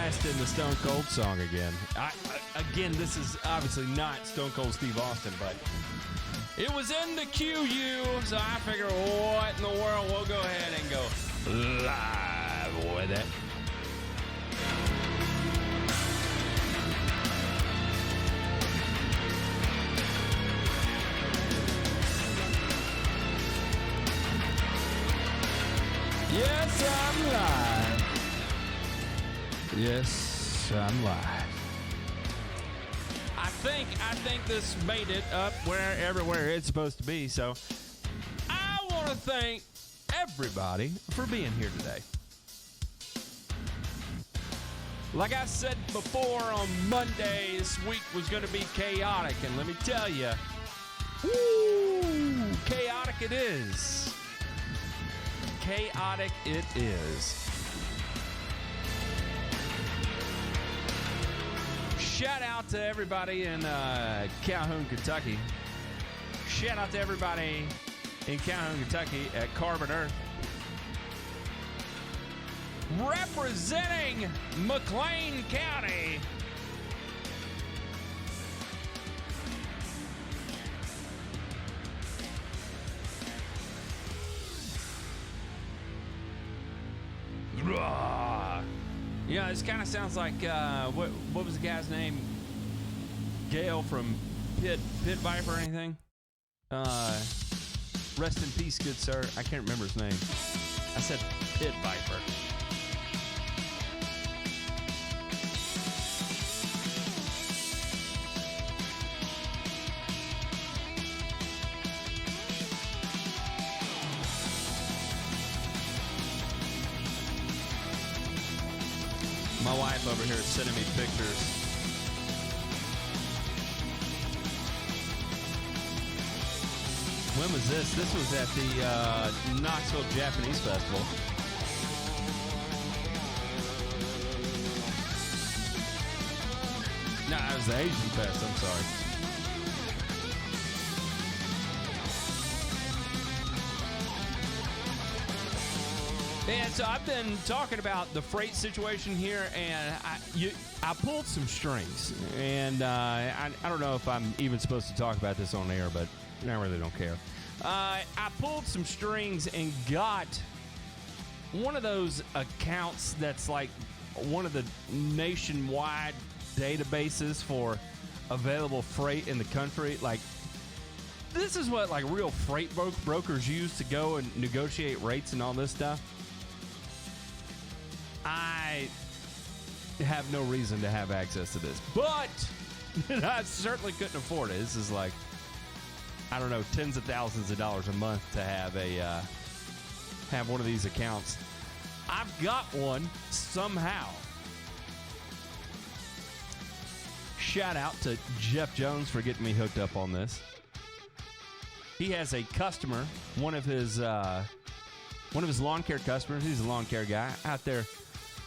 blasting the Stone Cold song again. Again, this is obviously not Stone Cold Steve Austin, but it was in the QU, so I figured, what in the world? We'll go ahead and go live with it. Yes, I'm live. Yes, I'm live. I think this made it up everywhere it's supposed to be. So I want to thank everybody for being here today. Like I said before, on Monday, this week was going to be chaotic, and let me tell you, woo, chaotic it is. Chaotic it is. Shout out to everybody in Calhoun, Kentucky. Shout out to everybody in Calhoun, Kentucky at Carbon Earth. Representing McLean County. Yeah, this kind of sounds like what was the guy's name? Gale from Pit Viper or anything? Rest in peace, good sir. I can't remember his name. I said Pit Viper. My wife over here is sending me pictures. When was this? This was at the Knoxville Japanese Festival. No, it was the Asian Fest. I'm sorry. And so I've been talking about the freight situation here, and I pulled some strings, and I don't know if I'm even supposed to talk about this on air, but I really don't care. I pulled some strings and got one of those accounts that's like one of the nationwide databases for available freight in the country. Like, this is what like real freight brokers use to go and negotiate rates and all this stuff. I have no reason to have access to this, but I certainly couldn't afford it. This is like, I don't know, tens of thousands of dollars a month to have one of these accounts. I've got one somehow. Shout out to Jeff Jones for getting me hooked up on this. He has a customer, one of his lawn care customers. He's a lawn care guy out there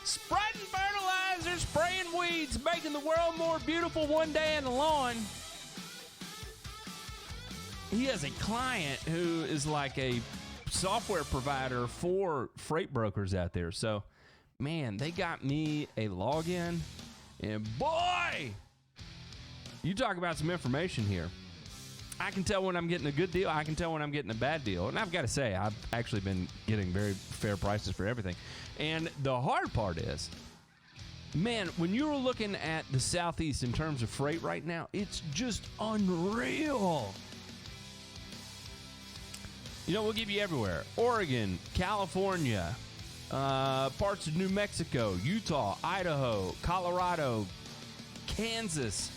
spreading fertilizer, spraying weeds, making the world more beautiful one day in the lawn. He has a client who is like a software provider for freight brokers out there. So, man, they got me a login, and boy, you talk about some information here. I can tell when I'm getting a good deal. I can tell when I'm getting a bad deal. And I've got to say, I've actually been getting very fair prices for everything. And the hard part is, man, when you're looking at the Southeast in terms of freight right now, it's just unreal. You know, we'll give you everywhere. Oregon, California, parts of New Mexico, Utah, Idaho, Colorado, Kansas,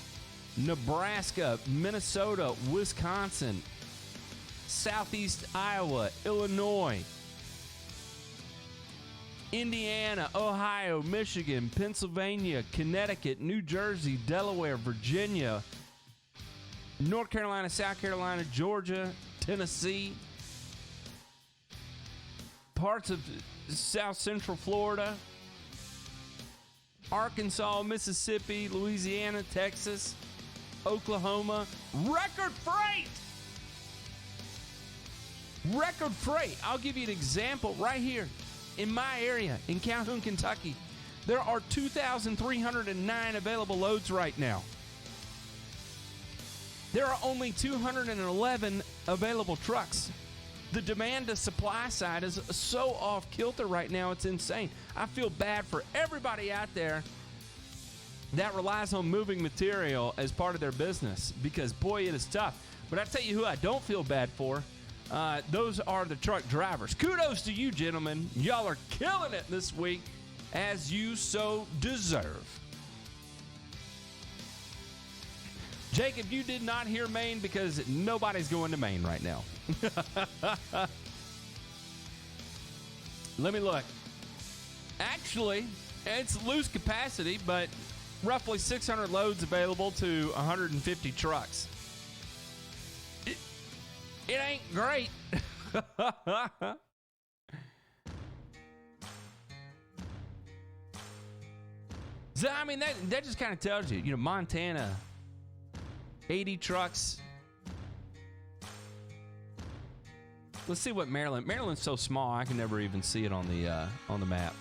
Nebraska, Minnesota, Wisconsin, Southeast Iowa, Illinois, Indiana, Ohio, Michigan, Pennsylvania, Connecticut, New Jersey, Delaware, Virginia, North Carolina, South Carolina, Georgia, Tennessee, parts of South Central Florida, Arkansas, Mississippi, Louisiana, Texas, Oklahoma. Record freight! Record freight. I'll give you an example right here in my area, in Calhoun, Kentucky. There are 2,309 available loads right now. There are only 211 available trucks. The demand to supply side is so off kilter right now, it's insane. I feel bad for everybody out there that relies on moving material as part of their business because, boy, it is tough. But I tell you who I don't feel bad for. Those are the truck drivers. Kudos to you, gentlemen. Y'all are killing it this week, as you so deserve. Jacob, you did not hear Maine because nobody's going to Maine right now. Let me look. Actually, it's loose capacity, but roughly 600 loads available to 150 trucks. It ain't great. So, I mean, that just kind of tells you, Montana, 80 trucks. Let's see what Maryland. Maryland's so small, I can never even see it on the map.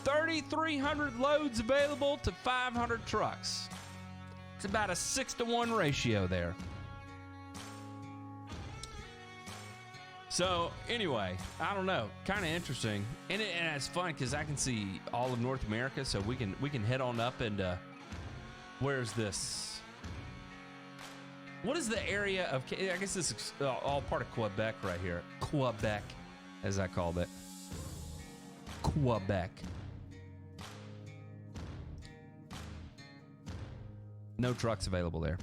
3,300 loads available to 500 trucks. It's about a 6-to-1 ratio there. So anyway, I don't know, kind of interesting, and it's fun because I can see all of North America, so we can head on up and where's this? What is the area of? I guess this is all part of Quebec right here. Quebec, as I called it. Quebec. No trucks available there.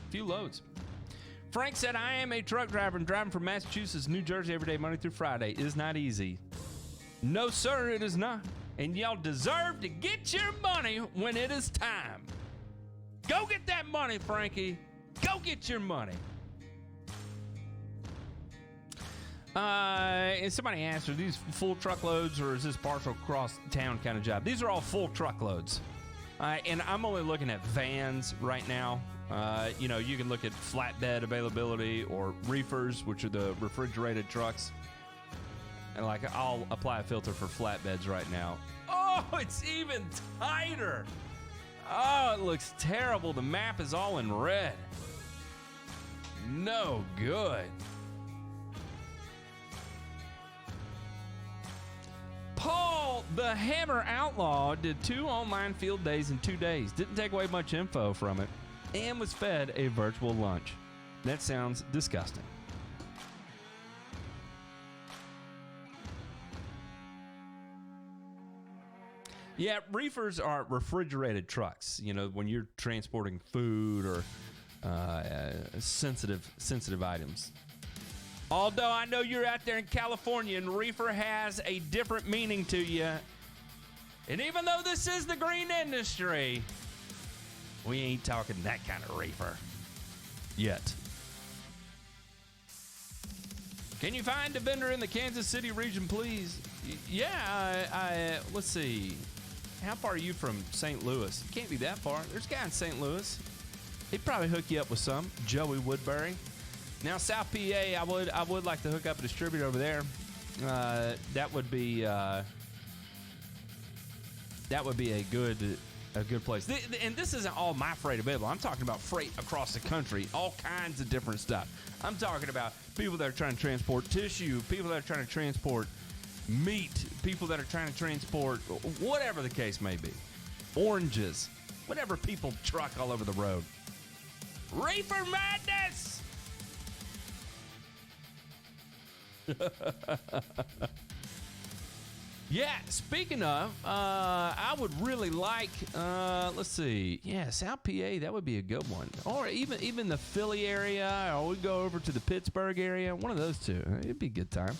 Few loads. Frank said, I am a truck driver and driving from Massachusetts, New Jersey every day, Monday through Friday. It is not easy. No, sir, it is not. And y'all deserve to get your money when it is time. Go get that money, Frankie. Go get your money. And somebody asked, are these full truckloads or is this partial cross-town kind of job? These are all full truckloads. And I'm only looking at vans right now. You can look at flatbed availability or reefers, which are the refrigerated trucks. And I'll apply a filter for flatbeds right now. Oh, it's even tighter. Oh, it looks terrible. The map is all in red. No good. Paul, the Hammer Outlaw, did 2 online field days in 2 days. Didn't take away much info from it. And was fed a virtual lunch. That sounds disgusting. Yeah, reefers are refrigerated trucks. When you're transporting food or sensitive items. Although I know you're out there in California and reefer has a different meaning to you. And even though this is the green industry, we ain't talking that kind of reefer yet. Can you find a vendor in the Kansas City region, please? Yeah, let's see. How far are you from St. Louis? You can't be that far. There's a guy in St. Louis. He'd probably hook you up with some. Joey Woodbury. Now, South PA, I would like to hook up a distributor over there. That would be a good place. And this isn't all my freight available. I'm talking about freight across the country, all kinds of different stuff. I'm talking about people that are trying to transport tissue, people that are trying to transport meat, people that are trying to transport whatever the case may be. Oranges, whatever people truck all over the road. Reefer madness! Yeah, speaking of, I would really like, let's see. Yeah, South PA, that would be a good one. Or even the Philly area, or we go over to the Pittsburgh area. One of those two. It'd be a good time.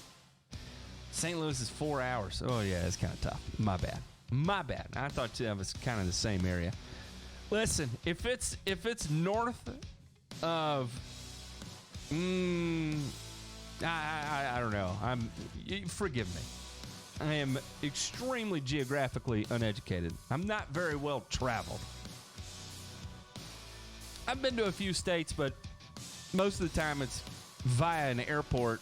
St. Louis is 4 hours. Oh, yeah, it's kind of tough. My bad. I thought that was kind of the same area. Listen, if it's north of, I don't know. Forgive me. I am extremely geographically uneducated. I'm not very well traveled. I've been to a few states, but most of the time it's via an airport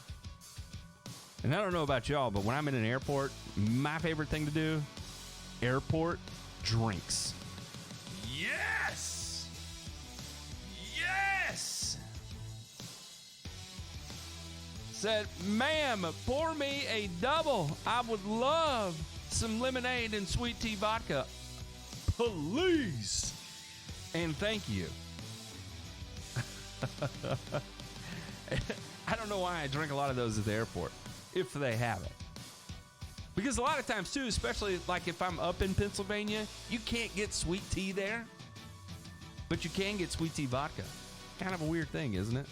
And I don't know about y'all, but when I'm in an airport, my favorite thing to do, airport drinks. Yes! Yes! Said, ma'am, pour me a double. I would love some lemonade and sweet tea vodka. Please. And thank you. I don't know why I drink a lot of those at the airport, if they have it. Because a lot of times, too, especially like if I'm up in Pennsylvania, you can't get sweet tea there, but you can get sweet tea vodka. Kind of a weird thing, isn't it?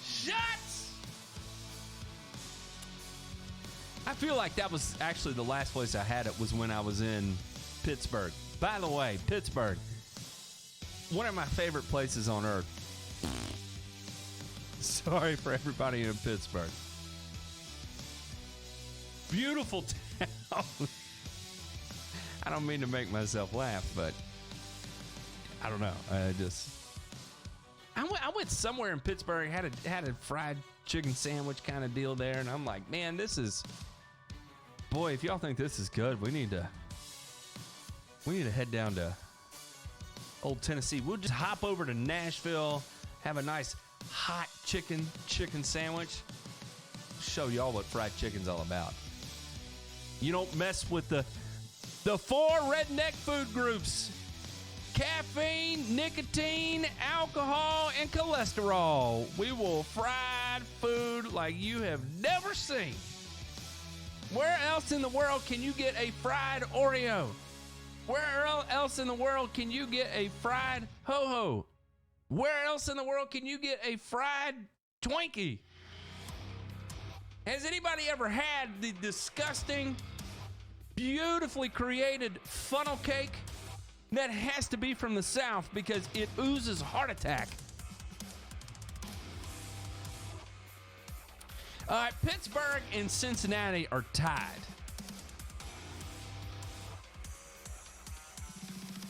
Shots! I feel like that was actually the last place I had it was when I was in Pittsburgh. By the way, Pittsburgh, one of my favorite places on earth. Sorry for everybody in Pittsburgh. Beautiful town. I don't mean to make myself laugh, but I don't know. I went somewhere in Pittsburgh, had a fried chicken sandwich kind of deal there, and I'm like, man, boy, if y'all think this is good, we need to head down to old Tennessee. We'll just hop over to Nashville, have a nice hot chicken sandwich. Show y'all what fried chicken's all about. You don't mess with the 4 redneck food groups: caffeine, nicotine, alcohol, and cholesterol. We will fried food like you have never seen. Where else in the world can you get a fried Oreo? Where else in the world can you get a fried ho-ho? Where else in the world can you get a fried Twinkie? Has anybody ever had the disgusting, beautifully created funnel cake? That has to be from the South because it oozes heart attack. Pittsburgh and Cincinnati are tied.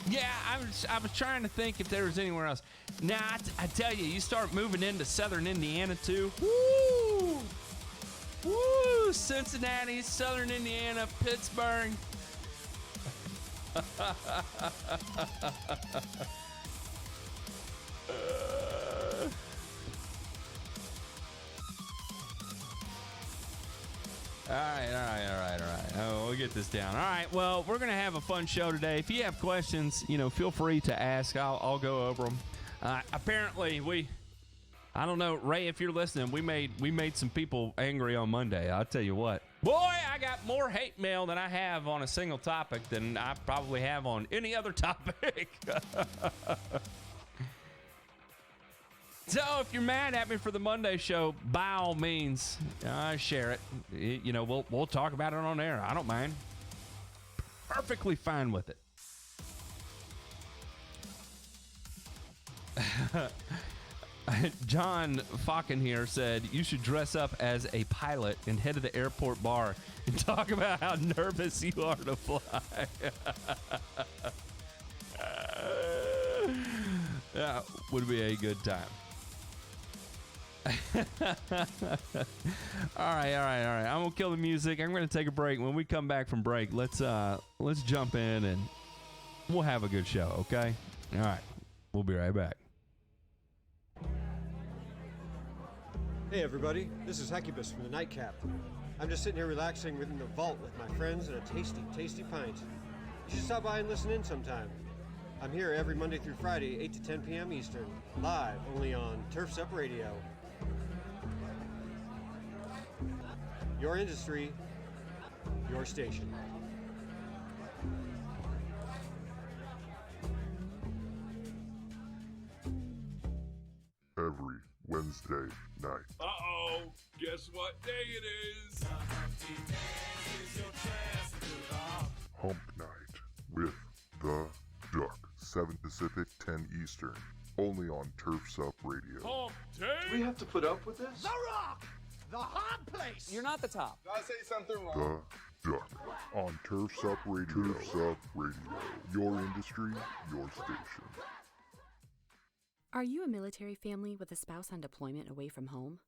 Yeah, I was trying to think if there was anywhere else. Now, I tell you, you start moving into southern Indiana, too. Woo! Woo! Cincinnati, southern Indiana, Pittsburgh. All right. Oh, we'll get this down. All right, well, we're going to have a fun show today. If you have questions, feel free to ask. I'll go over them. Apparently, I don't know, Ray, if you're listening, we made some people angry on Monday. I'll tell you what. Boy, I got more hate mail than I have on a single topic than I probably have on any other topic. So if you're mad at me for the Monday show, by all means, share it. We'll talk about it on air. I don't mind. Perfectly fine with it. John Falcon here said you should dress up as a pilot and head to the airport bar and talk about how nervous you are to fly. That would be a good time. All right. I'm gonna kill the music. I'm gonna take a break. When we come back from break, let's jump in and we'll have a good show. Okay. All right. We'll be right back. Hey everybody, this is Hecubus from the Nightcap. I'm just sitting here relaxing within the vault with my friends and a tasty, tasty pint. You should stop by and listen in sometime. I'm here every Monday through Friday, 8 to 10 p.m. Eastern, live only on Turf's Up Radio. Your industry, your station. Every Wednesday night. Uh-oh, guess what day it is? Hump Night with The Duck. 7 Pacific, 10 Eastern. Only on Turf's Up Radio. Hump day? We have to put up with this? The Rock! The hot place! You're not the top. Did I say something wrong? The Duck. On Turf's Up Radio. Turf's Up Radio. Your industry, your station. Are you a military family with a spouse on deployment away from home?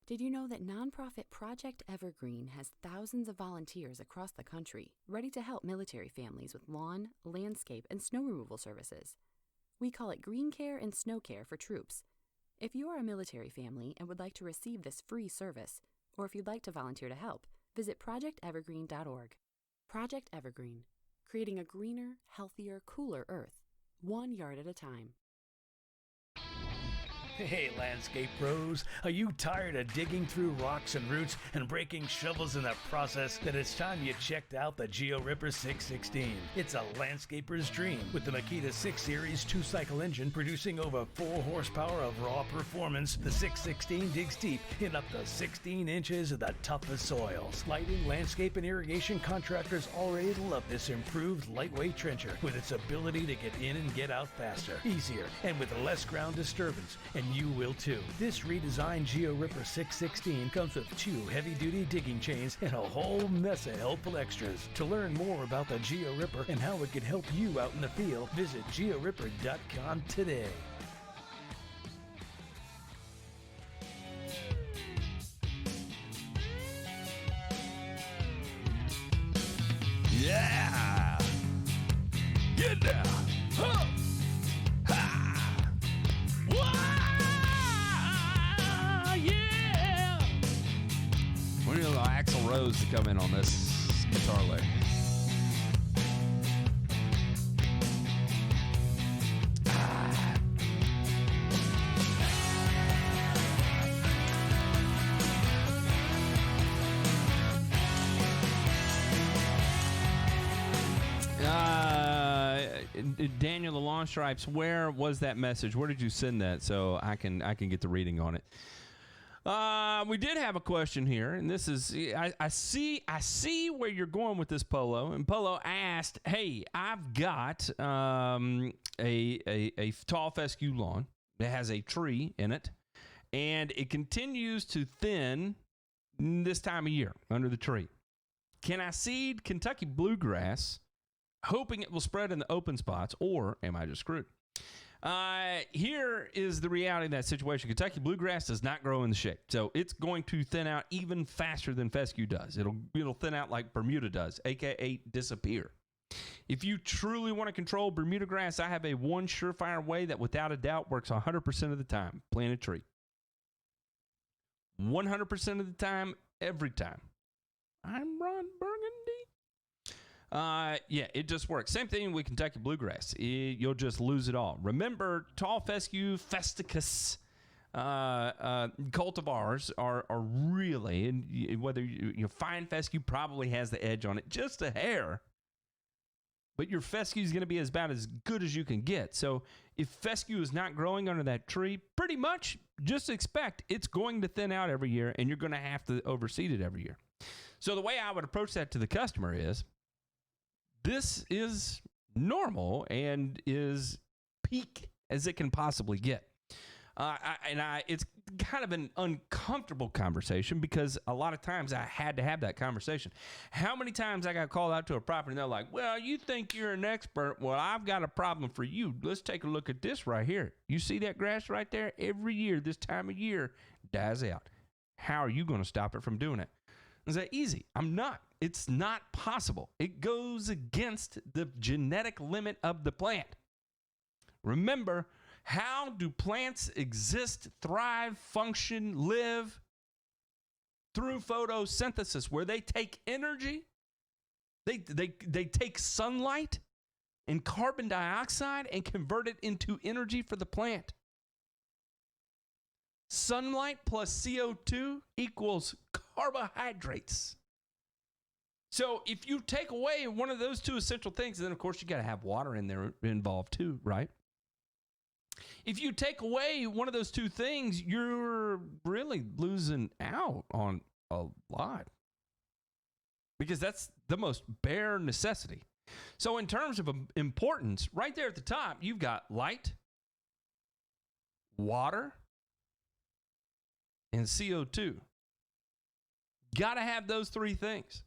Did you know that nonprofit Project Evergreen has thousands of volunteers across the country ready to help military families with lawn, landscape, and snow removal services? We call it Green Care and Snow Care for troops. If you are a military family and would like to receive this free service, or if you'd like to volunteer to help, visit projectevergreen.org. Project Evergreen, creating a greener, healthier, cooler Earth, 1 yard at a time. Hey, landscape pros, are you tired of digging through rocks and roots and breaking shovels in the process? Then it's time you checked out the Geo Ripper 616. It's a landscaper's dream with the Makita 6 Series 2-cycle engine producing over 4 horsepower of raw performance. The 616 digs deep in up to 16 inches of the toughest soils. Lighting, landscape, and irrigation contractors already love this improved lightweight trencher with its ability to get in and get out faster, easier, and with less ground disturbance. And you will too. This redesigned Geo Ripper 616 comes with 2 heavy-duty digging chains and a whole mess of helpful extras. To learn more about the Geo Ripper and how it can help you out in the field, visit georipper.com today. Yeah! Get down! Huh! Ha! Wah! Yeah! We need a little Axl Rose to come in on this guitar lick. Daniel the Lawn Stripes, where was that message? Where did you send that so I can get the reading on it? We did have a question here, and this is I see where you're going with this, Polo. And Polo asked, "Hey, I've got a tall fescue lawn that has a tree in it, and it continues to thin this time of year under the tree. Can I seed Kentucky bluegrass, hoping it will spread in the open spots, or am I just screwed?" Here is the reality of that situation. Kentucky bluegrass does not grow in the shade, so it's going to thin out even faster than fescue does. It'll thin out like Bermuda does, aka disappear. If you truly want to control Bermuda grass, I have a one surefire way that without a doubt works 100% of the time. Plant a tree. 100% of the time, every time. I'm Ron Burgundy. Yeah, it just works. Same thing with Kentucky bluegrass. You'll just lose it all. Remember, tall fescue, festicus cultivars are really, and whether you fine fescue probably has the edge on it, just a hair. But your fescue is going to be about as good as you can get. So if fescue is not growing under that tree, pretty much just expect it's going to thin out every year, and you're going to have to overseed it every year. So the way I would approach that to the customer is, this is normal and is peak as it can possibly get. It's kind of an uncomfortable conversation because a lot of times I had to have that conversation. How many times I got called out to a property and they're like, "Well, you think you're an expert. Well, I've got a problem for you. Let's take a look at this right here. You see that grass right there? Every year, this time of year, dies out. How are you going to stop it from doing it?" I say, easy. I'm not. It's not possible. It goes against the genetic limit of the plant. Remember, how do plants exist, thrive, function, live? Through photosynthesis, where they take energy, they take sunlight and carbon dioxide and convert it into energy for the plant. Sunlight plus CO2 equals carbohydrates. So if you take away one of those two essential things, then of course you got to have water in there involved too, right? If you take away one of those two things, you're really losing out on a lot, because that's the most bare necessity. So in terms of importance, right there at the top, you've got light, water, and CO2. Got to have those three things.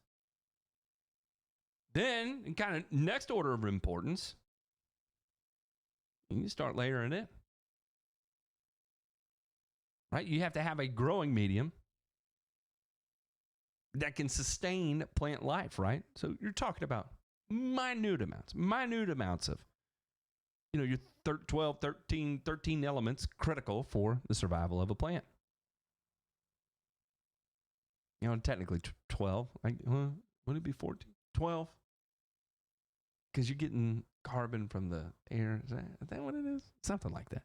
Then, in kind of next order of importance, you can start layering it. Right? You have to have a growing medium. that can sustain plant life, right? So you're talking about minute amounts of, your 12, 13 elements critical for the survival of a plant. Technically 12. Would it be 14? 12? Because you're getting carbon from the air. Is that what it is? Something like that.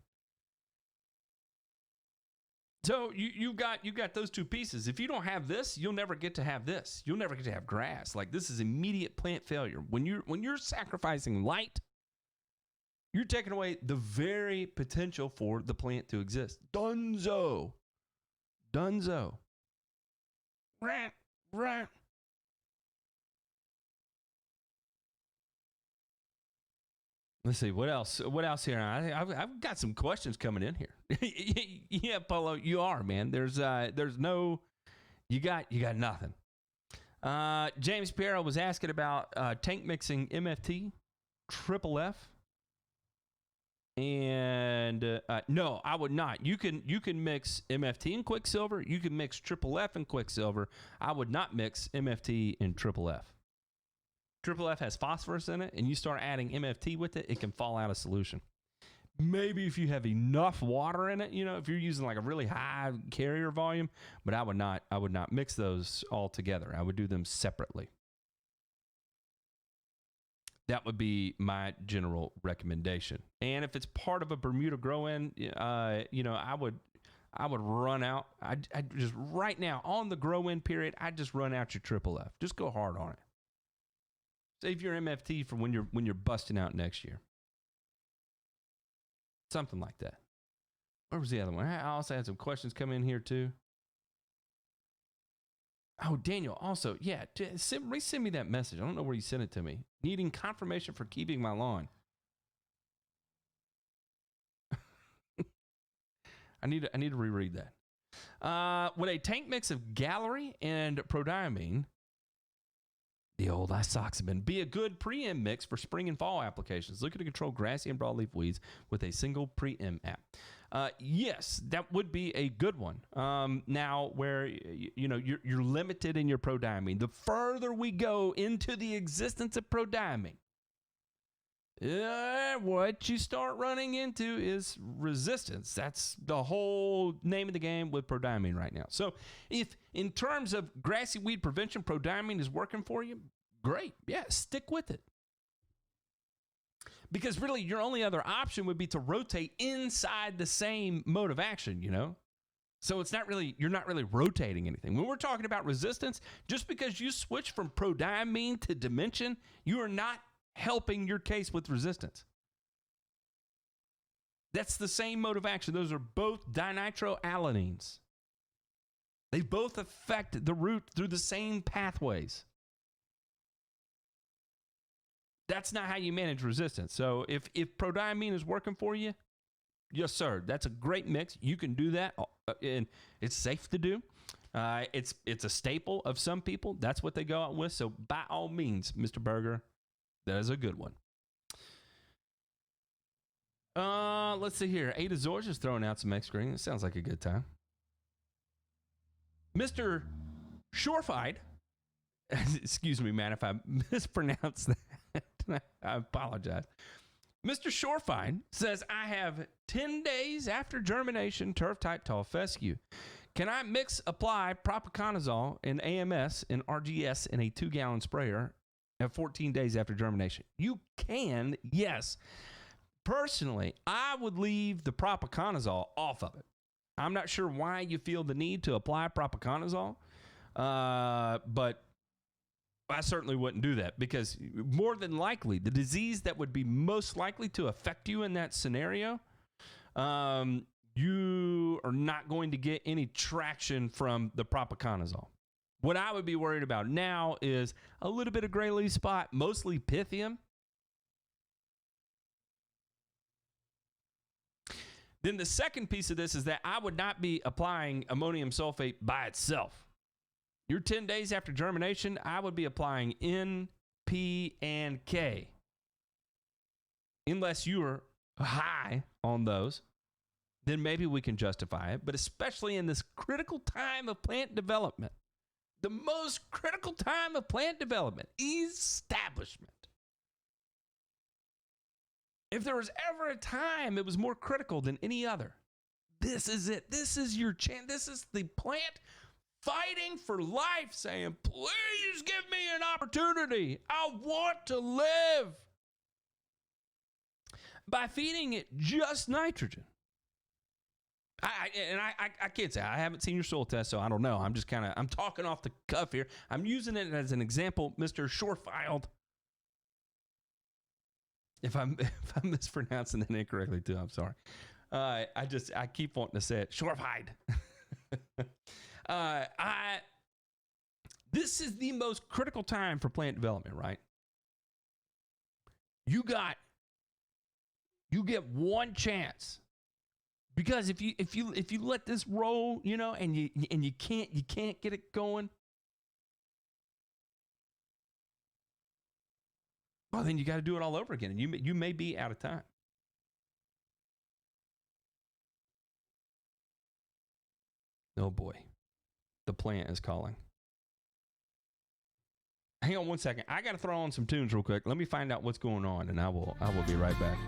So you've got those two pieces. If you don't have this, you'll never get to have this. You'll never get to have grass. Like, this is immediate plant failure. When you're sacrificing light, you're taking away the very potential for the plant to exist. Dunzo. Right. Let's see, what else here? I've got some questions coming in here. Yeah, Polo, you are, man. There's no, you got nothing. James Piero was asking about tank mixing MFT, triple F. And no, I would not. You can mix MFT and Quicksilver. You can mix triple F and Quicksilver. I would not mix MFT and triple F. Triple F has phosphorus in it, and you start adding MFT with it, it can fall out of solution. Maybe if you have enough water in it, if you're using like a really high carrier volume, but I would not mix those all together. I would do them separately. That would be my general recommendation. And if it's part of a Bermuda grow-in, I would run out. I just right now on the grow-in period, I just run out your triple F. Just go hard on it. Save your MFT for when you're busting out next year. Something like that. Where was the other one? I also had some questions come in here too. Oh, Daniel, also, yeah, resend me that message. I don't know where you sent it to me. Needing confirmation for keeping my lawn. I need to reread that. With a tank mix of Gallery and Prodiamine, the old isoxaben, be a good pre-em mix for spring and fall applications. Looking to control grassy and broadleaf weeds with a single pre-em app. Yes, that would be a good one. Now, where you're limited in your prodiamine. The further we go into the existence of prodiamine, what you start running into is resistance. That's the whole name of the game with prodiamine right now. So if in terms of grassy weed prevention, prodiamine is working for you, great. Yeah, stick with it. Because really your only other option would be to rotate inside the same mode of action, So you're not really rotating anything. When we're talking about resistance, just because you switch from prodiamine to dimension, you are not helping your case with resistance. That's the same mode of action. Those are both dinitroalanines. They both affect the root through the same pathways. That's not how you manage resistance. So if prodiamine is working for you, yes, sir, that's a great mix. You can do that, and it's safe to do. It's a staple of some people. That's what they go out with. So by all means, Mr. Berger, that is a good one. Let's see here. Ada Zorge is throwing out some X-Green. It sounds like a good time. Mr. Shorefied, excuse me, man, if I mispronounced that. I apologize. Mr. Shorefied says, I have 10 days after germination turf-type tall fescue. Can I apply propiconazole and AMS and RGS in a 2-gallon sprayer at 14 days after germination? You can, yes. Personally, I would leave the propiconazole off of it. I'm not sure why you feel the need to apply propiconazole, but I certainly wouldn't do that, because more than likely, the disease that would be most likely to affect you in that scenario, you are not going to get any traction from the propiconazole. What I would be worried about now is a little bit of gray leaf spot, mostly Pythium. Then the second piece of this is that I would not be applying ammonium sulfate by itself. You're 10 days after germination, I would be applying N, P, and K. Unless you are high on those, then maybe we can justify it. But especially in this critical time of plant development, The most critical time of plant development, establishment. If there was ever a time it was more critical than any other, this is it. This is your chance. This is the plant fighting for life, saying, please give me an opportunity. I want to live. By feeding it just nitrogen. I can't say. I haven't seen your soil test, so I don't know. I'm talking off the cuff here. I'm using it as an example, Mr. Shorefiled. If I'm mispronouncing that incorrectly too, I'm sorry. I keep wanting to say it. Shorefide. This is the most critical time for plant development, right? You get one chance. Because if you let this roll, and you can't get it going, well, then you got to do it all over again, and you may be out of time. Oh boy, the plant is calling. Hang on one second. I got to throw on some tunes real quick. Let me find out what's going on, and I will be right back.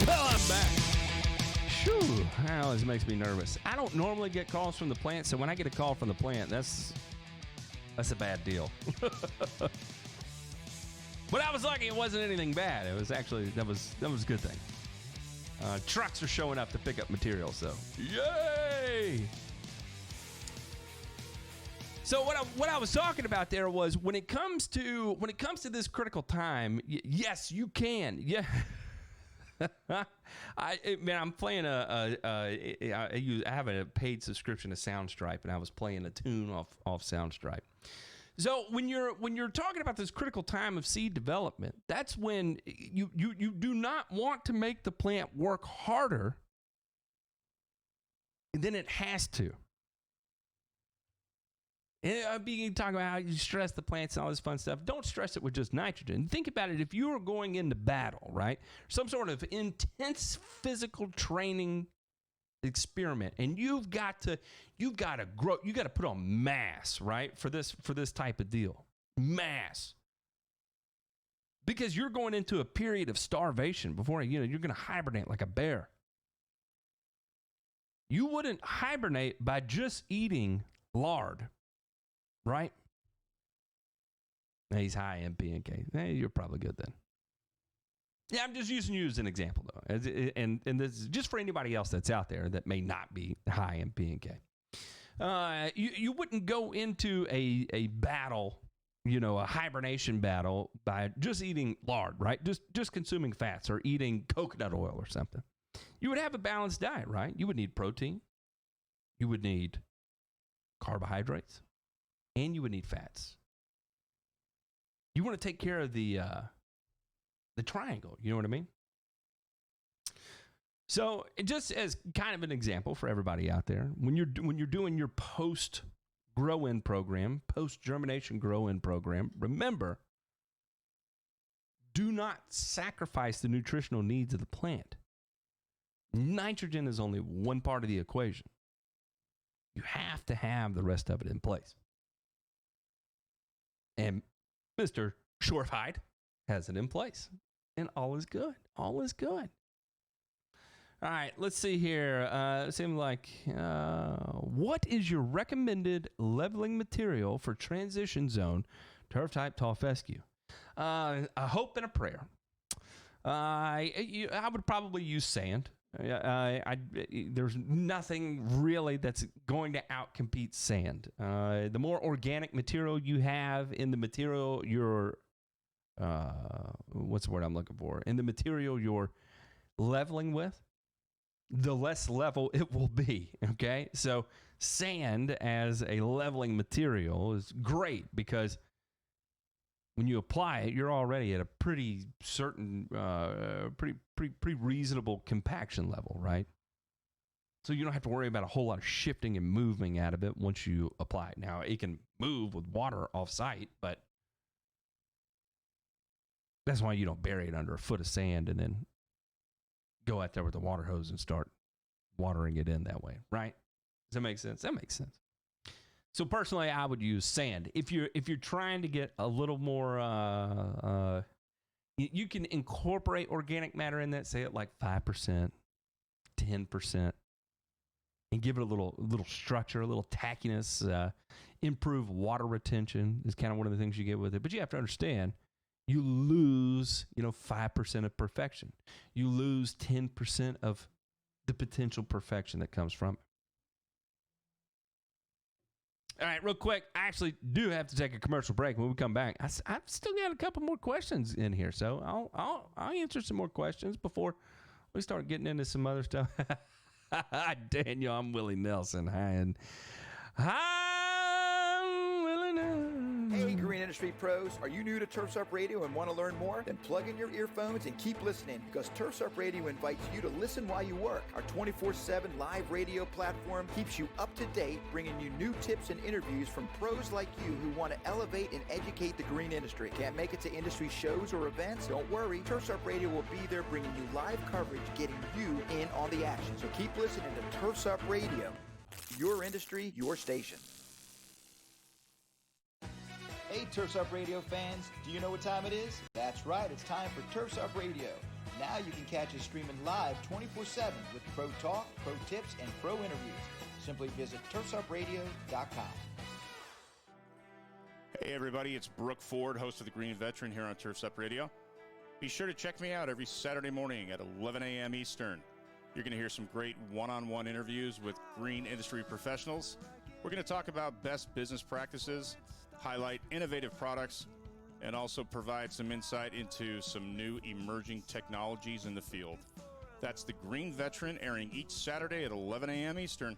Well, I'm back. Phew, that always makes me nervous. I don't normally get calls from the plant, so when I get a call from the plant, that's a bad deal. But I was lucky it wasn't anything bad. It was actually, that was a good thing. Trucks are showing up to pick up material, so yay! So what I was talking about there was when it comes to this critical time, yes, you can. Yeah. I'm playing I have a paid subscription to Soundstripe, and I was playing a tune off Soundstripe. So when you're talking about this critical time of seed development, that's when you do not want to make the plant work harder than it has to. And you talk about how you stress the plants and all this fun stuff. Don't stress it with just nitrogen. Think about it. If you are going into battle, right? Some sort of intense physical training experiment, and you've got to grow. You got to put on mass, right? For this type of deal, mass. Because you're going into a period of starvation before you're going to hibernate like a bear. You wouldn't hibernate by just eating lard. Right? He's high in P and K. You're probably good then. Yeah, I'm just using you as an example, though. And this is just for anybody else that's out there that may not be high in P and K. You wouldn't go into a battle, a hibernation battle, by just eating lard, right? Just consuming fats or eating coconut oil or something. You would have a balanced diet, right? You would need protein. You would need carbohydrates. And you would need fats. You want to take care of the triangle. You know what I mean? So, just as kind of an example for everybody out there, when you're doing your post grow-in program, post-germination grow-in program, remember, do not sacrifice the nutritional needs of the plant. Nitrogen is only one part of the equation. You have to have the rest of it in place. And Mr. Shorefide has it in place. And all is good. All is good. All right, let's see here. It seemed like, what is your recommended leveling material for transition zone turf type tall fescue? A hope and a prayer. I would probably use sand. There's nothing really that's going to outcompete sand. The more organic material you have in the material you're, what's the word I'm looking for? In the material you're leveling with, the less level it will be, okay? So sand as a leveling material is great because when you apply it, you're already at a pretty certain, pretty reasonable compaction level, right? So you don't have to worry about a whole lot of shifting and moving out of it once you apply it. Now, it can move with water off-site, but that's why you don't bury it under a foot of sand and then go out there with the water hose and start watering it in that way, right? Does that make sense? That makes sense. So personally, I would use sand. If you're trying to get a little more, you can incorporate organic matter in that, say at like 5%, 10%, and give it a little structure, a little tackiness, improve water retention is kind of one of the things you get with it. But you have to understand, you lose, 5% of perfection. You lose 10% of the potential perfection that comes from it. All right, real quick, I actually do have to take a commercial break. When we come back, I've still got a couple more questions in here, so I'll answer some more questions before we start getting into some other stuff. Daniel, I'm Willie Nelson. Hi, Willie Nelson. Hey, Green Industry Pros, are you new to Turfs Up Radio and want to learn more? Then plug in your earphones and keep listening because Turfs Up Radio invites you to listen while you work. Our 24/7 live radio platform keeps you up to date, bringing you new tips and interviews from pros like you who want to elevate and educate the green industry. Can't make it to industry shows or events? Don't worry, Turfs Up Radio will be there bringing you live coverage, getting you in on the action. So keep listening to Turfs Up Radio. Your industry, your station. Hey, Turfs Up Radio fans, do you know what time it is? That's right, it's time for Turfs Up Radio. Now you can catch us streaming live 24/7 with pro talk, pro tips, and pro interviews. Simply visit turfsupradio.com. Hey everybody, it's Brooke Ford, host of the Green Veteran here on Turfs Up Radio. Be sure to check me out every Saturday morning at 11 a.m. Eastern. You're going to hear some great one-on-one interviews with green industry professionals. We're going to talk about best business practices, highlight innovative products, and also provide some insight into some new emerging technologies in the field. That's the Green Veteran, airing each Saturday at 11 a.m. Eastern.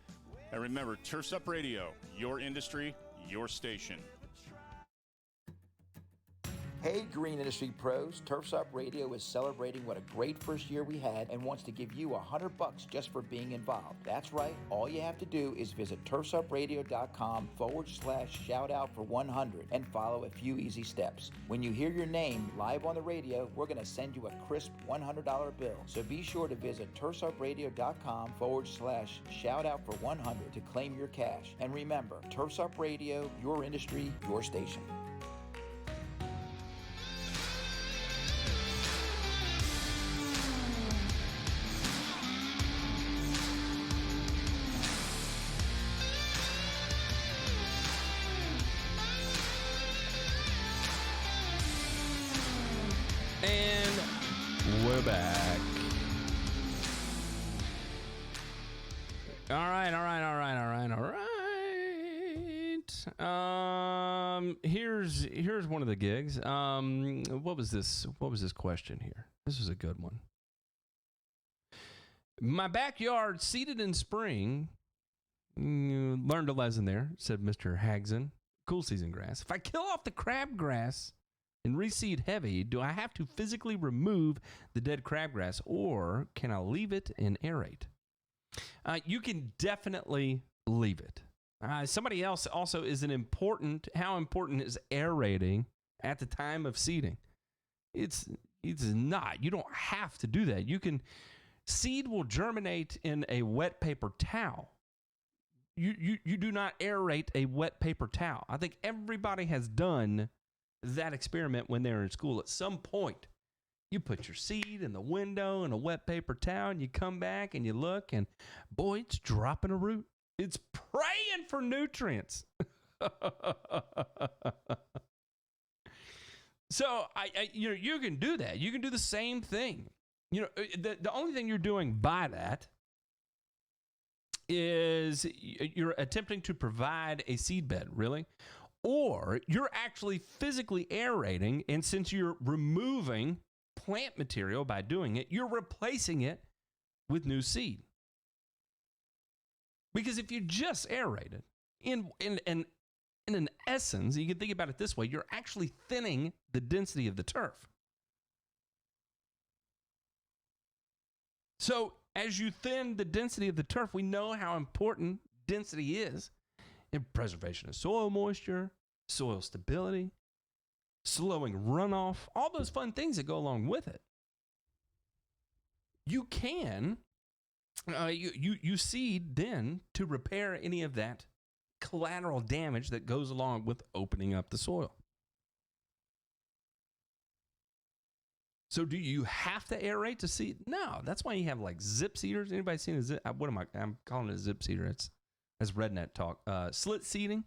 And remember, Turfs Up Radio, your industry, your station. Hey, Green Industry Pros, Turfs Up Radio is celebrating what a great first year we had and wants to give you $100 just for being involved. That's right. All you have to do is visit turfsupradio.com/shout out for 100 and follow a few easy steps. When you hear your name live on the radio, we're going to send you a crisp $100 bill. So be sure to visit turfsupradio.com/shout out for 100 to claim your cash. And remember, Turfs Up Radio, your industry, your station. And we're back. All right. Here's one of the gigs. What was this question here? This was a good one. My backyard seeded in spring. Learned a lesson there, said Mr. Hagson. Cool season grass. If I kill off the crabgrass and reseed heavy, do I have to physically remove the dead crabgrass, or can I leave it and aerate? You can definitely leave it. Somebody else also is how important is aerating at the time of seeding? It's not. You don't have to do that. Seed will germinate in a wet paper towel. You do not aerate a wet paper towel. I think everybody has done that experiment when they're in school at some point. You put your seed in the window in a wet paper towel, and you come back and you look, and boy, it's dropping a root. It's praying for nutrients. So you can do that. You can do the same thing. The only thing you're doing by that is you're attempting to provide a seed bed, really, or you're actually physically aerating, and since you're removing plant material by doing it, you're replacing it with new seed. Because if you just aerated, in an essence, you can think about it this way, you're actually thinning the density of the turf. So as you thin the density of the turf, we know how important density is in preservation of soil moisture, soil stability, slowing runoff, all those fun things that go along with it. You can, you seed then to repair any of that collateral damage that goes along with opening up the soil. So do you have to aerate to seed? No, that's why you have like zip seeders. Anybody seen a zip? I'm calling it a zip seeder. That's redneck talk. Slit seeding.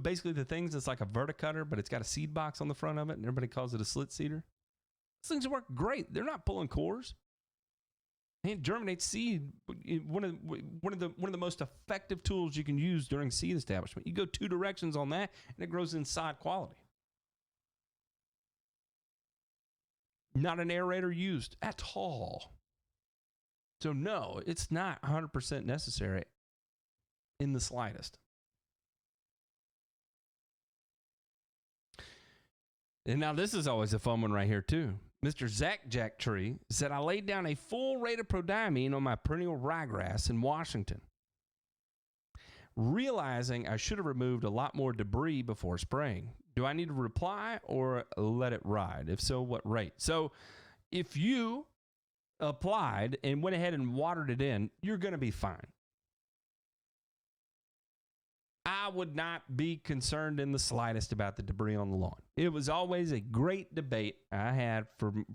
Basically the things that's like a verticutter, but it's got a seed box on the front of it, and everybody calls it a slit seeder. These things work great. They're not pulling cores. And germinate seed, one of the most effective tools you can use during seed establishment. You go two directions on that, and it grows inside quality. Not an aerator used at all. So no, it's not 100% necessary in the slightest. And now this is always a fun one right here too. Mr. Zach Jack Tree said, I laid down a full rate of prodiamine on my perennial ryegrass in Washington, realizing I should have removed a lot more debris before spraying. Do I need to reply or let it ride? If so, what rate? So if you applied and went ahead and watered it in, you're going to be fine. I would not be concerned in the slightest about the debris on the lawn. It was always a great debate I had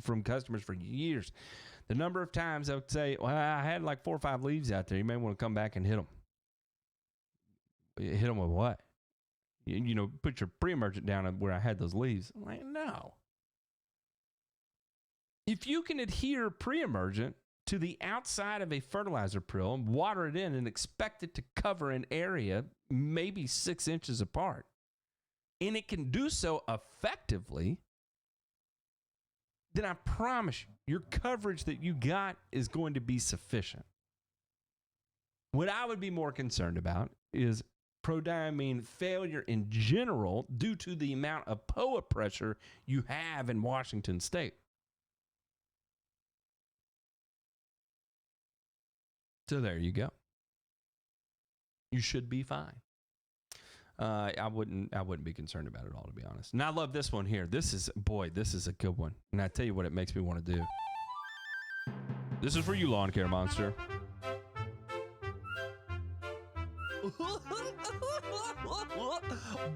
from customers for years. The number of times I would say, well, I had like 4 or 5 leaves out there. You may want to come back and hit them. Hit them with what? Put your pre-emergent down where I had those leaves. I'm like, no. If you can adhere pre-emergent to the outside of a fertilizer prill and water it in and expect it to cover an area maybe 6 inches apart, and it can do so effectively, then I promise you, your coverage that you got is going to be sufficient. What I would be more concerned about is prodiamine failure in general due to the amount of POA pressure you have in Washington State. So there you go. You should be fine. I wouldn't be concerned about it all, to be honest. And I love this one here. This is a good one. And I tell you what it makes me want to do. This is for you, lawn care monster.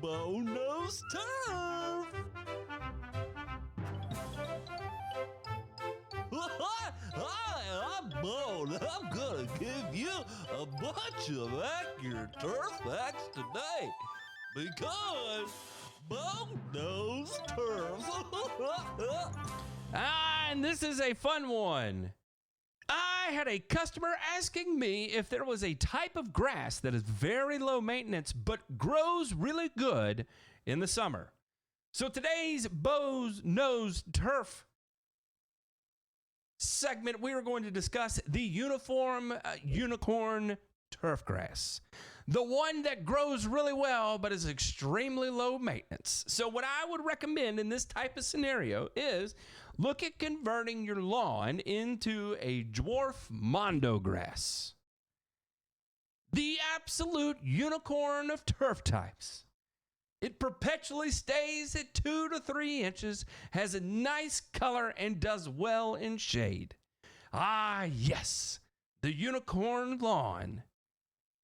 Bonus turf. Hi, I'm Bone. I'm gonna give you a bunch of accurate turf facts today because Bone knows turf. And this is a fun one. I had a customer asking me if there was a type of grass that is very low maintenance but grows really good in the summer. So today's Bo's Knows Turf segment, we are going to discuss the uniform unicorn turf grass. The one that grows really well but is extremely low maintenance. So what I would recommend in this type of scenario is look at converting your lawn into a dwarf mondo grass. The absolute unicorn of turf types. It perpetually stays at 2 to 3 inches, has a nice color, and does well in shade. Ah, yes, the unicorn lawn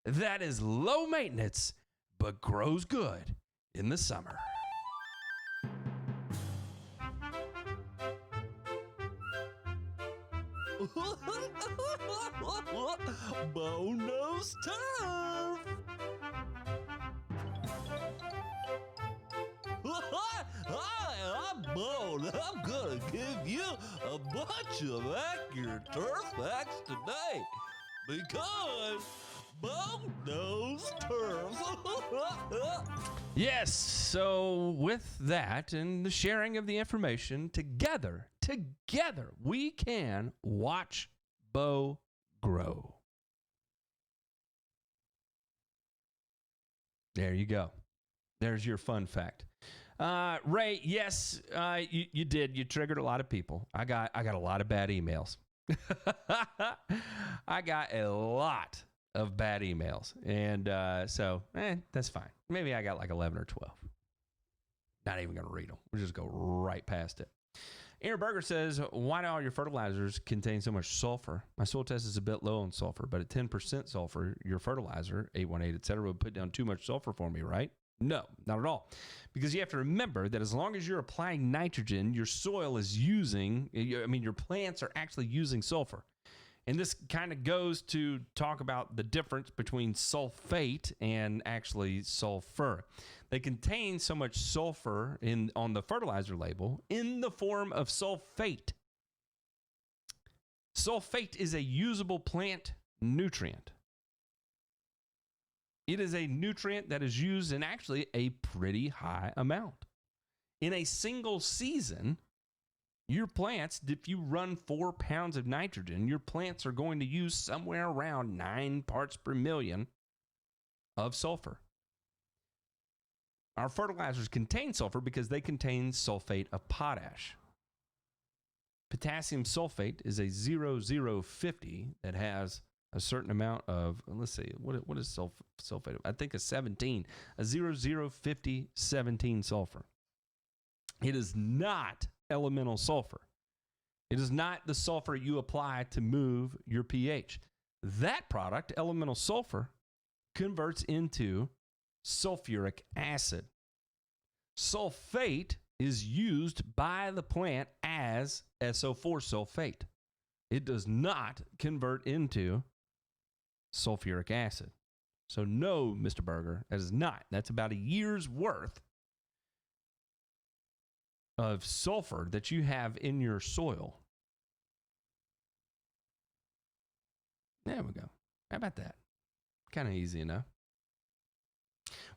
that is low maintenance but grows good in the summer. Bonus turf. Hi, I'm Bone. I'm gonna give you a bunch of accurate turf facts today because Bone knows turf. Yes, so with that and the sharing of the information together, we can watch Bo grow. There you go. There's your fun fact. Ray, yes, you did. You triggered a lot of people. I got a lot of bad emails. I got a lot of bad emails. And so that's fine. Maybe I got like 11 or 12. Not even going to read them. We'll just go right past it. Aaron Berger says, why do all your fertilizers contain so much sulfur? My soil test is a bit low on sulfur, but at 10% sulfur, your fertilizer, 818, et cetera, would put down too much sulfur for me, right? No, not at all. Because you have to remember that as long as you're applying nitrogen, your soil is using, your plants are actually using sulfur. And this kind of goes to talk about the difference between sulfate and actually sulfur. They contain so much sulfur on the fertilizer label in the form of sulfate. Sulfate is a usable plant nutrient. It is a nutrient that is used in actually a pretty high amount. In a single season, your plants, if you run 4 pounds of nitrogen, your plants are going to use somewhere around 9 parts per million of sulfur. Our fertilizers contain sulfur because they contain sulfate of potash. Potassium sulfate is a 0050 that has a certain amount of, let's see, what is sulfate? I think a 17, a 0050 17 sulfur. It is not elemental sulfur. It is not the sulfur you apply to move your pH. That product, elemental sulfur, converts into sulfuric acid. Sulfate is used by the plant as SO4 sulfate. It does not convert into sulfuric acid. So no, Mr. Berger, that is not. That's about a year's worth of sulfur that you have in your soil. There we go. How about that? Kind of easy enough.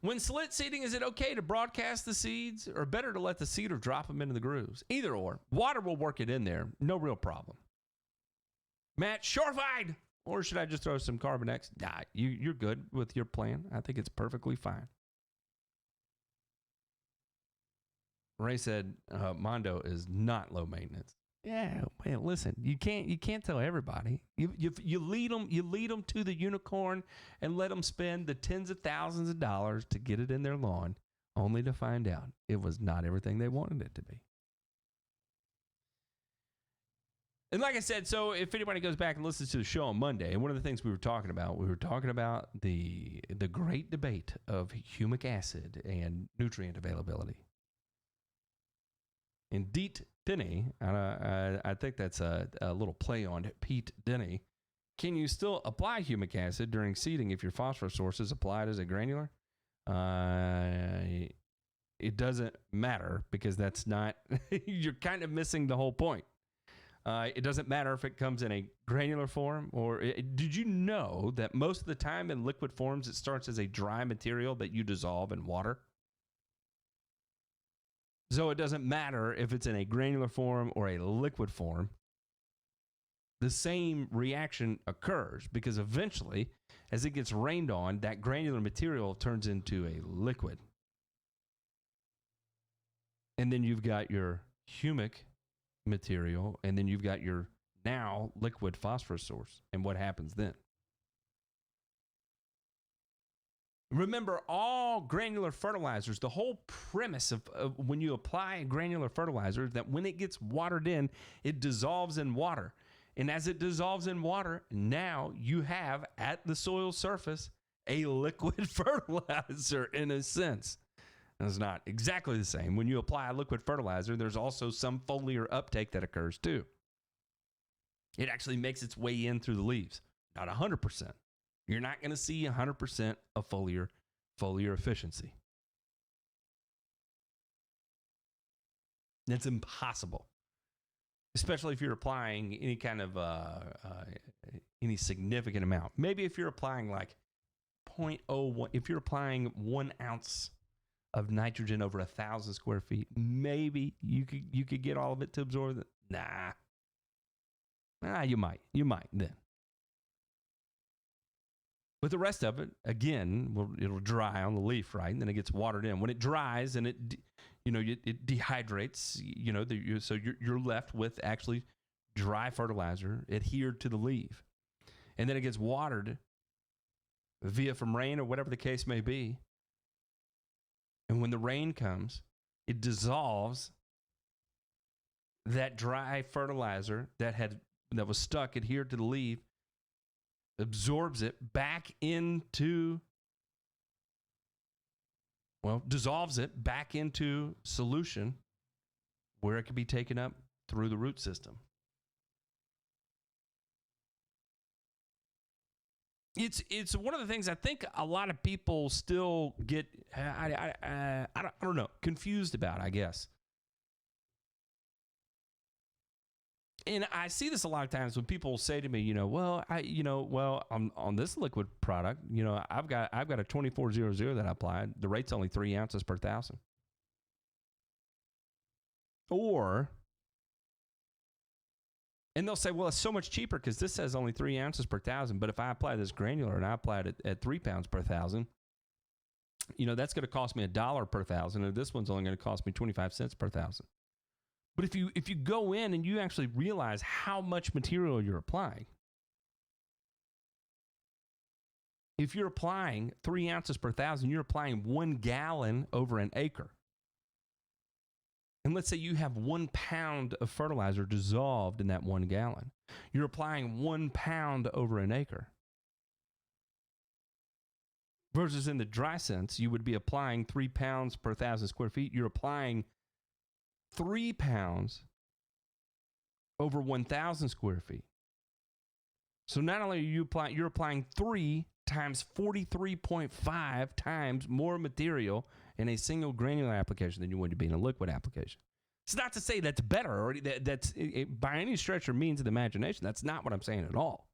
When slit seeding, is it okay to broadcast the seeds or better to let the seeder drop them into the grooves? Either or. Water will work it in there. No real problem. Matt, surefide. Or should I just throw some Carbon X? Nah, you're good with your plan. I think it's perfectly fine. Ray said Mondo is not low maintenance. Yeah, well, listen, you can't tell everybody. You lead them to the unicorn and let them spend the tens of thousands of dollars to get it in their lawn, only to find out it was not everything they wanted it to be. And like I said, so if anybody goes back and listens to the show on Monday, and one of the things we were talking about the great debate of humic acid and nutrient availability. And Deet Denny, I think that's a little play on Pete Denny. Can you still apply humic acid during seeding if your phosphorus source is applied as a granular? It doesn't matter because that's not, you're kind of missing the whole point. It doesn't matter if it comes in a granular form or did you know that most of the time in liquid forms it starts as a dry material that you dissolve in water? So it doesn't matter if it's in a granular form or a liquid form. The same reaction occurs because eventually, as it gets rained on, that granular material turns into a liquid. And then you've got your humic material, and then you've got your now liquid phosphorus source. And what happens then? Remember, all granular fertilizers, the whole premise of when you apply a granular fertilizer is that when it gets watered in, it dissolves in water. And as it dissolves in water, now you have at the soil surface a liquid fertilizer in a sense. And it's not exactly the same. When you apply a liquid fertilizer, there's also some foliar uptake that occurs too. It actually makes its way in through the leaves. not 100%. You're not going to see 100% of foliar efficiency. It's impossible, especially if you're applying any kind of any significant amount. Maybe if you're applying like 0.01, if you're applying 1 ounce of nitrogen over 1,000 square feet, maybe you could get all of it to absorb it. Nah, you might then. But the rest of it, again, it'll dry on the leaf, right? And then it gets watered in. When it dries and it dehydrates, so you're left with actually dry fertilizer adhered to the leaf. And then it gets watered from rain or whatever the case may be. And when the rain comes, it dissolves that dry fertilizer that was stuck adhered to the leaf, absorbs it back into, dissolves it back into solution where it can be taken up through the root system. It's one of the things I think a lot of people still get, I don't know, confused about, I guess. And I see this a lot of times when people say to me, on this liquid product, I've got a 2400 that I applied. The rate's only 3 ounces per 1,000. And they'll say, well, it's so much cheaper because this says only 3 ounces per 1,000. But if I apply this granular and I apply it at 3 pounds per 1,000, that's going to cost me $1 per 1,000. And this one's only going to cost me 25 cents per 1,000. But if you go in and you actually realize how much material you're applying, if you're applying 3 ounces per 1,000, you're applying 1 gallon over an acre. And let's say you have 1 pound of fertilizer dissolved in that 1 gallon. You're applying 1 pound over an acre. Versus in the dry sense, you would be applying 3 pounds per 1,000 square feet. You're applying 3 pounds over 1,000 square feet. So not only are you're applying 3 times 43.5 times more material in a single granular application than you would be in a liquid application. It's not to say that's better or that's by any stretch or means of the imagination. That's not what I'm saying at all.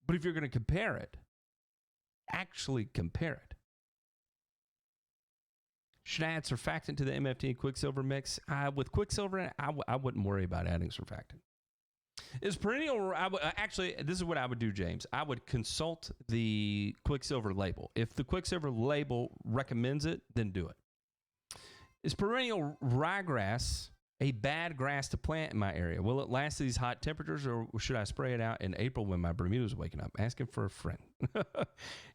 But if you're going to compare it, actually compare it. Should I add surfactant to the MFT and Quicksilver mix? With Quicksilver, I wouldn't worry about adding surfactant. Is perennial, actually, this is what I would do, James. I would consult the Quicksilver label. If the Quicksilver label recommends it, then do it. Is perennial ryegrass a bad grass to plant in my area? Will it last these hot temperatures, or should I spray it out in April when my Bermuda's waking up? Asking for a friend.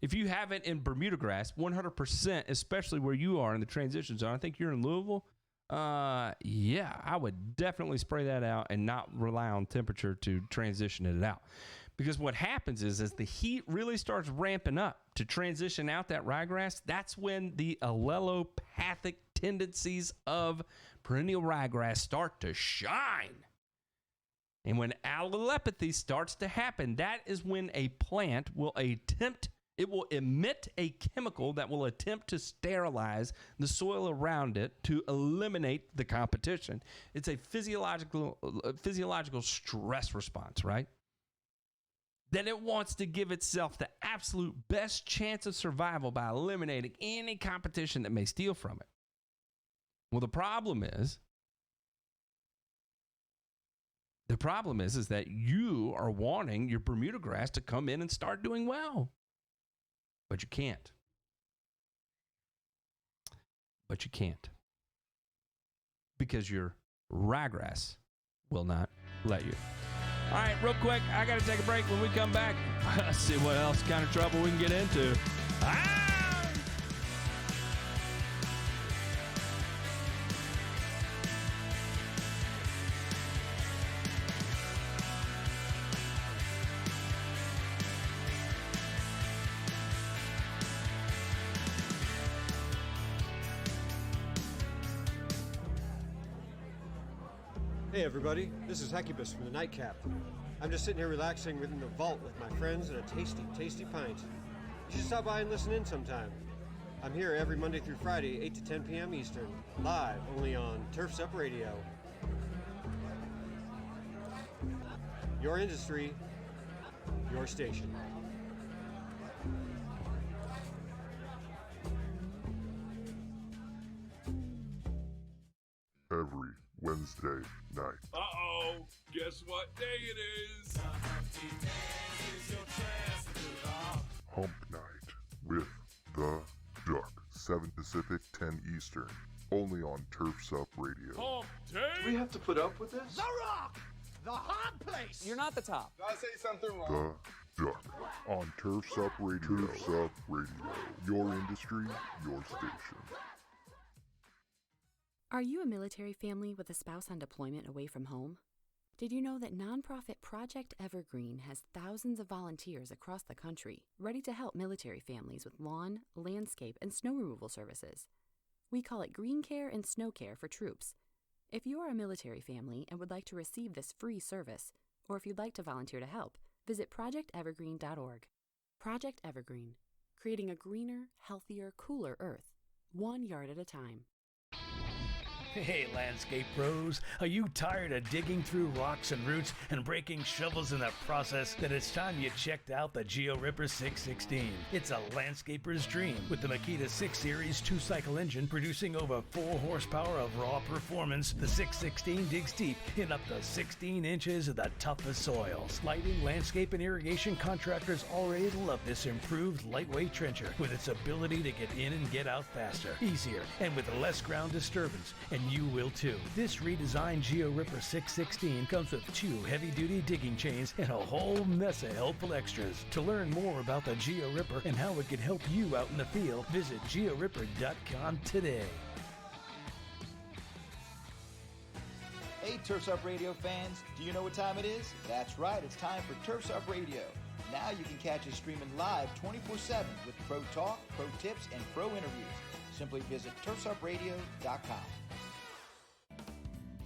If you have it in Bermuda grass, 100%, especially where you are in the transition zone, I think you're in Louisville. Yeah, I would definitely spray that out and not rely on temperature to transition it out. Because what happens is, as the heat really starts ramping up to transition out that ryegrass, that's when the allelopathic tendencies of perennial ryegrass start to shine. And when allolepathy starts to happen, that is when a plant will emit a chemical that will attempt to sterilize the soil around it to eliminate the competition. It's a physiological stress response, right? Then it wants to give itself the absolute best chance of survival by eliminating any competition that may steal from it. Well, the problem is that you are wanting your Bermuda grass to come in and start doing well. But you can't. Because your ryegrass will not let you. All right, real quick, I got to take a break. When we come back, let's see what else kind of trouble we can get into. Hey everybody, this is Hecubus from the Nightcap. I'm just sitting here relaxing within the vault with my friends and a tasty, tasty pint. You should stop by and listen in sometime. I'm here every Monday through Friday, 8 to 10 p.m. Eastern, live only on Turf's Up Radio. Your industry, your station. Every Wednesday night. Uh-oh, guess what day it is? Hump Night with the Duck. 7 Pacific, 10 Eastern. Only on Turf's Up Radio. Hump Do day? we have to put up with this? The Rock! The hard place! You're not the top. Did I say something wrong? The Duck. On Turf's Up Radio. Turf's Up Radio. Your industry, your station. Are you a military family with a spouse on deployment away from home? Did you know that nonprofit Project Evergreen has thousands of volunteers across the country ready to help military families with lawn, landscape, and snow removal services? We call it green care and snow care for troops. If you are a military family and would like to receive this free service, or if you'd like to volunteer to help, visit projectevergreen.org. Project Evergreen, creating a greener, healthier, cooler Earth, 1 yard at a time. Hey, landscape pros, are you tired of digging through rocks and roots and breaking shovels in the process? Then it's time you checked out the Geo Ripper 616. It's a landscaper's dream with the Makita 6 Series 2-cycle engine producing over 4 horsepower of raw performance. The 616 digs deep in up to 16 inches of the toughest soils. Lighting, landscape, and irrigation contractors already love this improved lightweight trencher with its ability to get in and get out faster, easier, and with less ground disturbance. And you will too. This redesigned Geo Ripper 616 comes with 2 heavy-duty digging chains and a whole mess of helpful extras. To learn more about the Geo Ripper and how it can help you out in the field, visit georipper.com today. Hey, Turf's Up Radio fans, do you know what time it is? That's right, it's time for Turf's Up Radio. Now you can catch us streaming live 24/7 with pro talk, pro tips, and pro interviews. Simply visit turfsupradio.com.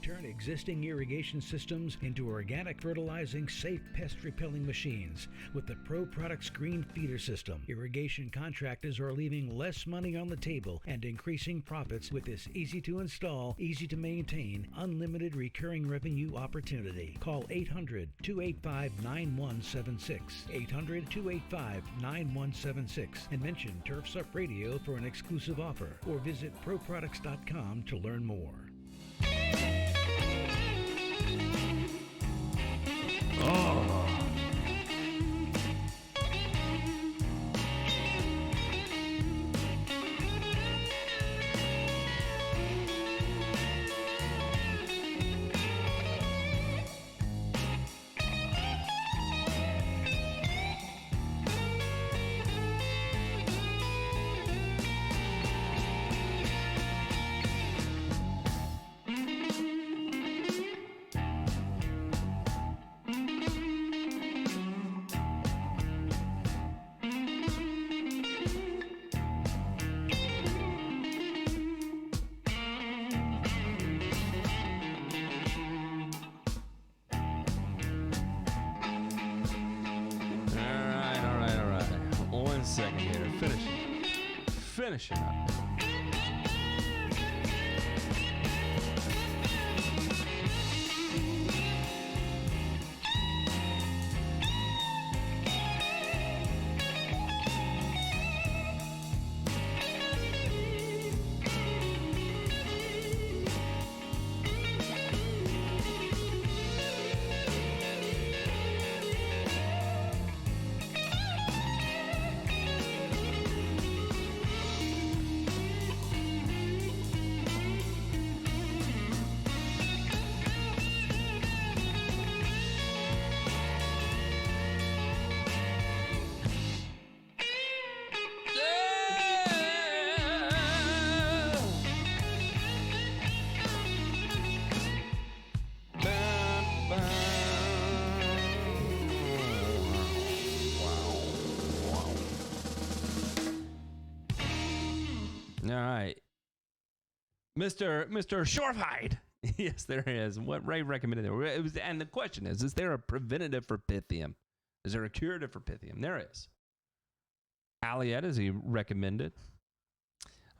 Turn existing irrigation systems into organic fertilizing, safe pest repelling machines with the Pro Products Green Feeder System. Irrigation contractors are leaving less money on the table and increasing profits with this easy to install, easy to maintain, unlimited recurring revenue opportunity. Call 800-285-9176, 800-285-9176, and mention Turf's Up Radio for an exclusive offer, or visit proproducts.com to learn more. Oh. Second here. Finishing up. All right. Mr. Shorthide, Yes, there is. What Ray recommended there. And the question is there a preventative for Pythium? Is there a curative for Pythium? There is. Aliette, as he recommended.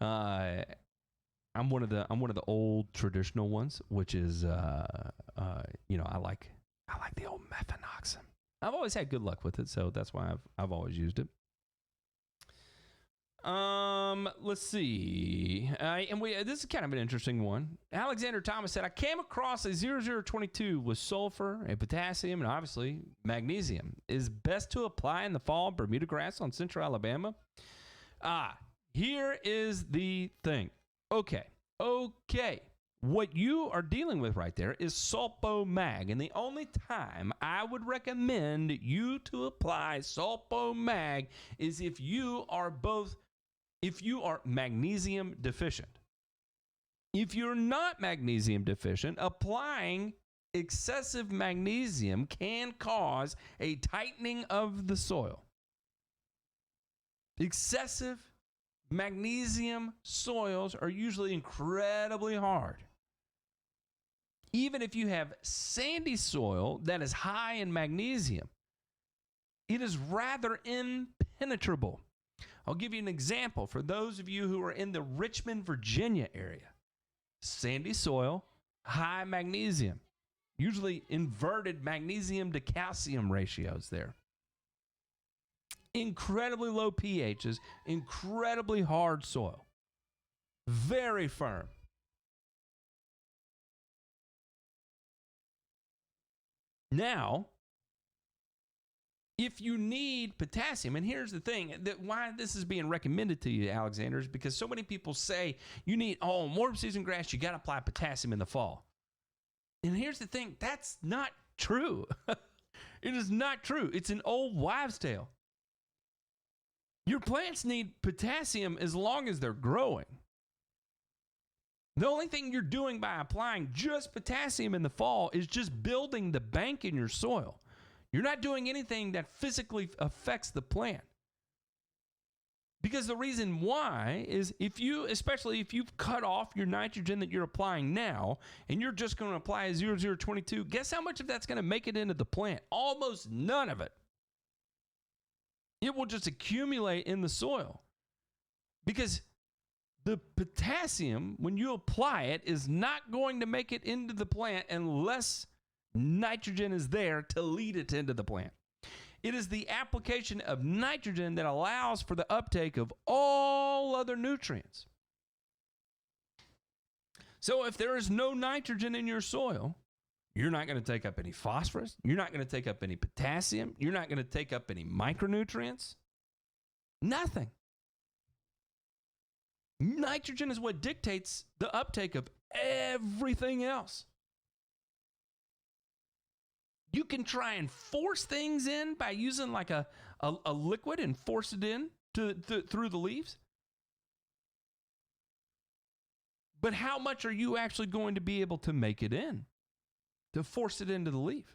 I'm one of the old traditional ones, which is I like the old mefenoxam. I've always had good luck with it, so that's why I've always used it. Let's see. This is kind of an interesting one. Alexander Thomas said, I came across a 0022 with sulfur and potassium and obviously magnesium. Is best to apply in the fall Bermuda grass on central Alabama? Here is the thing. Okay. What you are dealing with right there is sulfo-mag, and the only time I would recommend you to apply sulfo-mag is if you are magnesium deficient. If you're not magnesium deficient, applying excessive magnesium can cause a tightening of the soil. Excessive magnesium soils are usually incredibly hard. Even if you have sandy soil that is high in magnesium, it is rather impenetrable. I'll give you an example for those of you who are in the Richmond, Virginia area. Sandy soil, high magnesium, usually inverted magnesium to calcium ratios there. Incredibly low pHs, incredibly hard soil, very firm. Now, if you need potassium, and here's the thing, that why this is being recommended to you, Alexander, is because so many people say you need, warm season grass, you got to apply potassium in the fall. And here's the thing, that's not true. It is not true. It's an old wives' tale. Your plants need potassium as long as they're growing. The only thing you're doing by applying just potassium in the fall is just building the bank in your soil. You're not doing anything that physically affects the plant. Because the reason why is especially if you've cut off your nitrogen that you're applying now, and you're just going to apply a 0022, guess how much of that's going to make it into the plant? Almost none of it. It will just accumulate in the soil. Because the potassium, when you apply it, is not going to make it into the plant unless nitrogen is there to lead it into the plant. It is the application of nitrogen that allows for the uptake of all other nutrients. So if there is no nitrogen in your soil, you're not going to take up any phosphorus. You're not going to take up any potassium. You're not going to take up any micronutrients. Nothing. Nitrogen is what dictates the uptake of everything else. You can try and force things in by using like a liquid and force it in through the leaves. But how much are you actually going to be able to make it in, to force it into the leaf?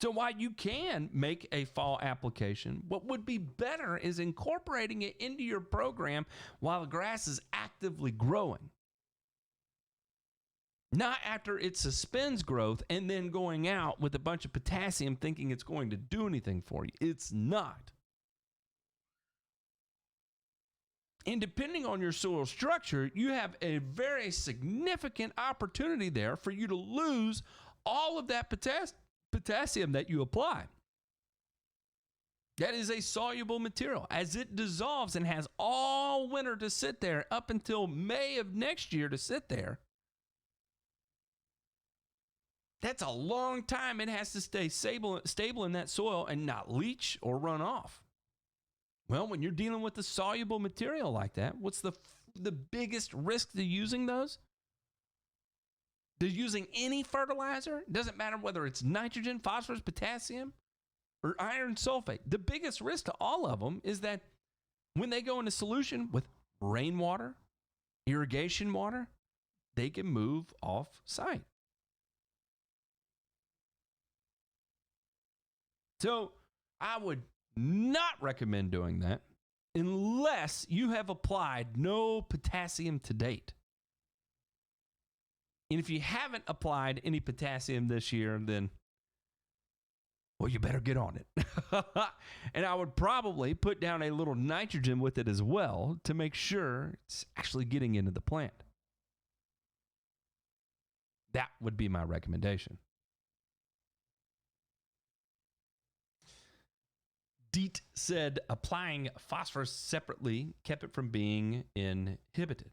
So while you can make a fall application, what would be better is incorporating it into your program while the grass is actively growing. Not after it suspends growth and then going out with a bunch of potassium thinking it's going to do anything for you. It's not. And depending on your soil structure, you have a very significant opportunity there for you to lose all of that potassium that you apply. That is a soluble material. As it dissolves and has all winter to sit there up until May of next year to sit there, that's a long time it has to stay stable in that soil and not leach or run off. Well, when you're dealing with a soluble material like that, what's the biggest risk to using those? To using any fertilizer? It doesn't matter whether it's nitrogen, phosphorus, potassium, or iron sulfate. The biggest risk to all of them is that when they go into solution with rainwater, irrigation water, they can move off site. So I would not recommend doing that unless you have applied no potassium to date. And if you haven't applied any potassium this year, then, well, you better get on it. And I would probably put down a little nitrogen with it as well to make sure it's actually getting into the plant. That would be my recommendation. Deet said applying phosphorus separately kept it from being inhibited.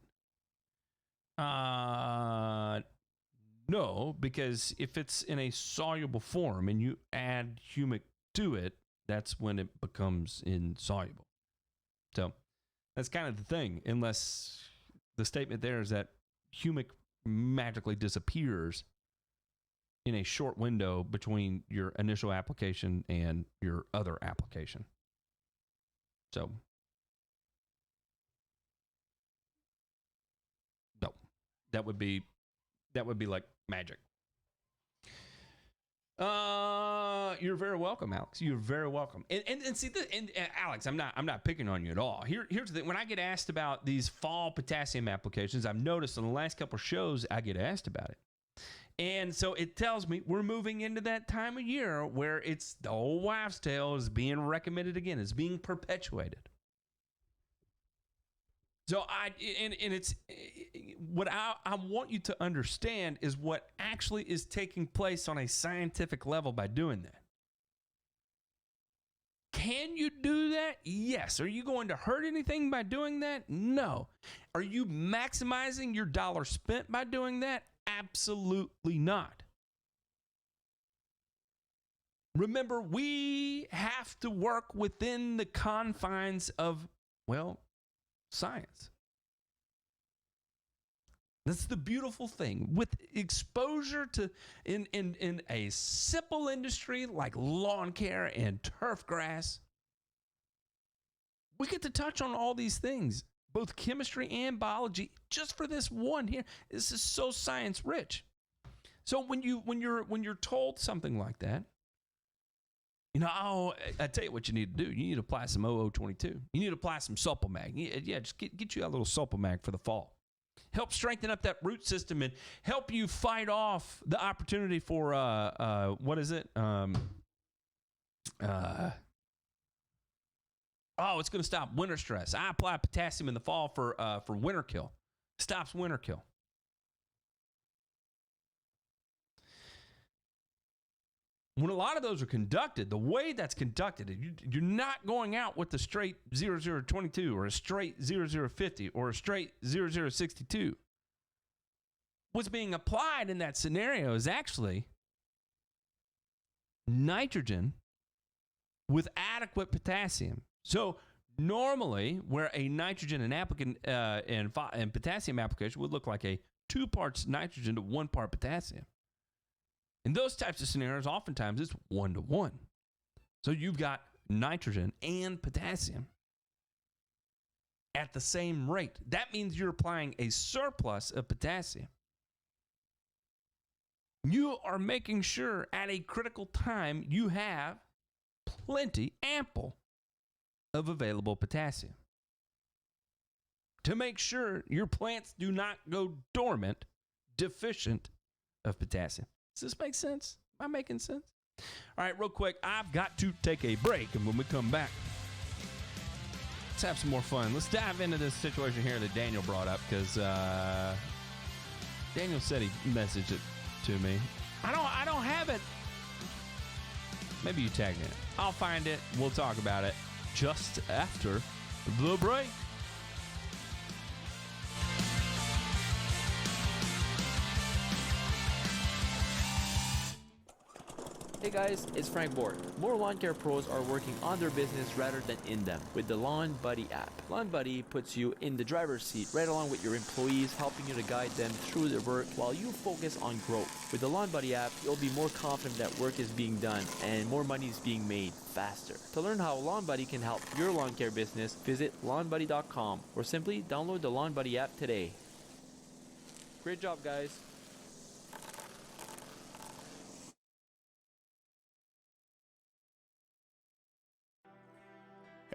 No, because if it's in a soluble form and you add humic to it, that's when it becomes insoluble. So that's kind of the thing, unless the statement there is that humic magically disappears in a short window between your initial application and your other application. So, no, that would be like magic. You're very welcome, Alex. You're very welcome. And see, Alex, I'm not picking on you at all. Here's the thing. When I get asked about these fall potassium applications, I've noticed in the last couple of shows I get asked about it. And so it tells me we're moving into that time of year where it's the old wives' tale is being recommended again. It's being perpetuated. So it's what I want you to understand is what actually is taking place on a scientific level by doing that. Can you do that? Yes. Are you going to hurt anything by doing that? No. Are you maximizing your dollar spent by doing that? Absolutely not. Remember, we have to work within the confines of, well, science. That's the beautiful thing. With exposure to in a simple industry like lawn care and turf grass, we get to touch on all these things, both chemistry and biology, just for this one here. This is so science rich. So when you're told something like that, I tell you what you need to do. You need to apply some OO22. You need to apply some Supplemag. Yeah, just get you a little Supplemag for the fall. Help strengthen up that root system and help you fight off the opportunity for what is it? It's going to stop winter stress. I apply potassium in the fall for winter kill. Stops winter kill. When a lot of those are conducted, the way that's conducted, you're not going out with the straight 0022 or a straight 0050 or a straight 0062. What's being applied in that scenario is actually nitrogen with adequate potassium. So normally, where a nitrogen and potassium application would look like a 2 parts nitrogen to 1 part potassium. In those types of scenarios, oftentimes it's 1-to-1. So you've got nitrogen and potassium at the same rate. That means you're applying a surplus of potassium. You are making sure at a critical time you have ample of available potassium to make sure your plants do not go dormant, deficient of potassium. Does this make sense? Am I making sense? All right, real quick, I've got to take a break, and when we come back, let's have some more fun. Let's dive into this situation here that Daniel brought up, because Daniel said he messaged it to me. I don't have it. Maybe you tagged me in it. I'll find it. We'll talk about it just after the break. Hey guys, it's Frank Borg. More lawn care pros are working on their business rather than in them with the Lawn Buddy app. Lawn Buddy puts you in the driver's seat right along with your employees, helping you to guide them through their work while you focus on growth. With the Lawn Buddy app, you'll be more confident that work is being done and more money is being made faster. To learn how Lawn Buddy can help your lawn care business, visit lawnbuddy.com or simply download the Lawn Buddy app today. Great job, guys.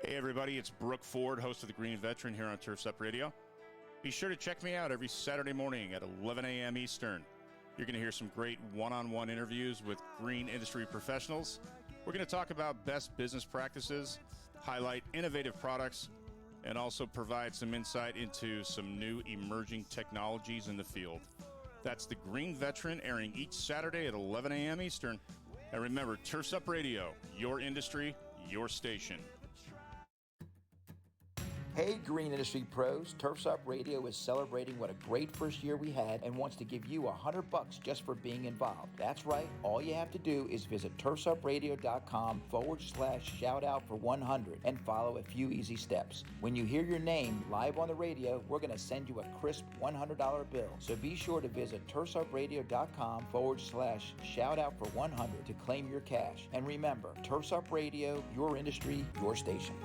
Hey everybody, it's Brooke Ford, host of the Green Veteran here on Turfs Up Radio. Be sure to check me out every Saturday morning at 11 a.m. Eastern. You're going to hear some great one-on-one interviews with green industry professionals. We're going to talk about best business practices, highlight innovative products, and also provide some insight into some new emerging technologies in the field. That's the Green Veteran, airing each Saturday at 11 a.m. Eastern. And remember, Turfs Up Radio, your industry, your station. Hey, Green Industry Pros, Turfs Up Radio is celebrating what a great first year we had and wants to give you $100 just for being involved. That's right. All you have to do is visit turfsupradio.com/shout out for 100 and follow a few easy steps. When you hear your name live on the radio, we're going to send you a crisp $100 bill. So be sure to visit turfsupradio.com/shout out for 100 to claim your cash. And remember, Turfs Up Radio, your industry, your station.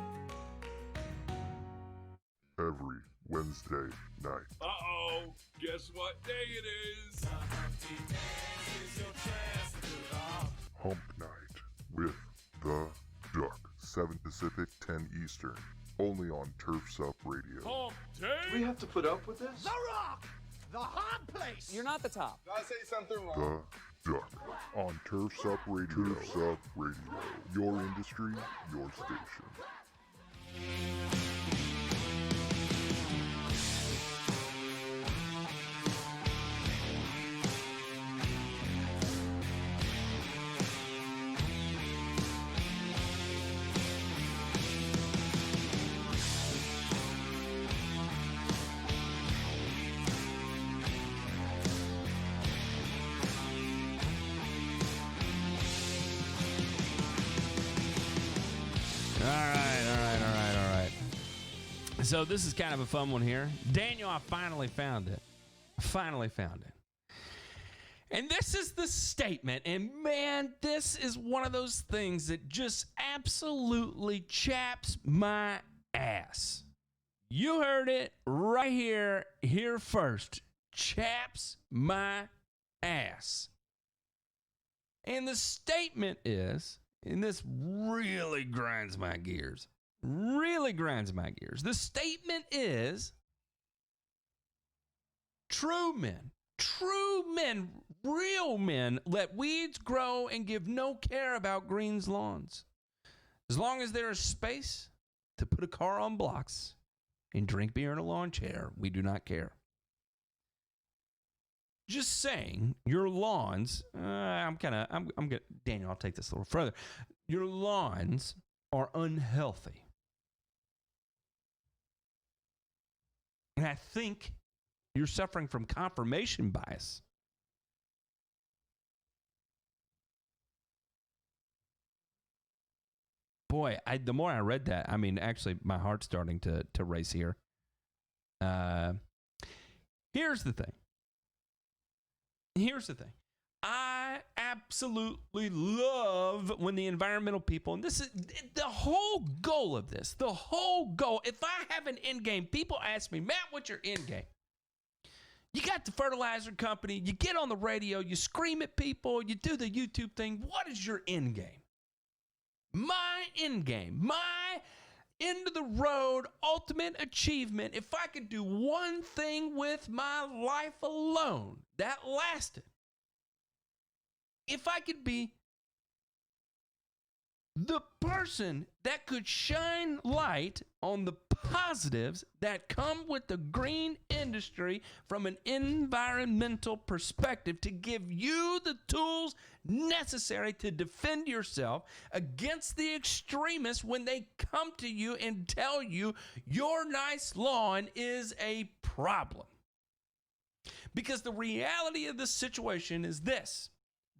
Every Wednesday night. Uh-oh, guess what day it is? Hump Night with The Duck. 7 Pacific, 10 Eastern. Only on Turfs Up Radio. Hump day? We have to put up with this? The Rock! The hard place! You're not the top. Did I say something wrong? The Duck. On Turfs Up Radio. Turfs Up Radio. Your industry, your station. All right. So this is kind of a fun one here. Daniel, I finally found it. And this is the statement. And man, this is one of those things that just absolutely chaps my ass. You heard it right here first. Chaps my ass. And the statement is, and this really grinds my gears. The statement is, true men, real men, let weeds grow and give no care about green's lawns. As long as there is space to put a car on blocks and drink beer in a lawn chair, we do not care. Just saying, your lawns, Daniel, I'll take this a little further. Your lawns are unhealthy. And I think you're suffering from confirmation bias. Boy, the more I read that, I mean, actually, my heart's starting to race here. Here's the thing. I absolutely love when the environmental people, and this is the whole goal of this, if I have an end game, people ask me, Matt, what's your end game? You got the fertilizer company, you get on the radio, you scream at people, you do the YouTube thing. What is your end game? My end game, my end of the road ultimate achievement, if I could do one thing with my life alone that lasted, if I could be the person that could shine light on the positives that come with the green industry from an environmental perspective, to give you the tools necessary to defend yourself against the extremists when they come to you and tell you your nice lawn is a problem. Because the reality of the situation is this.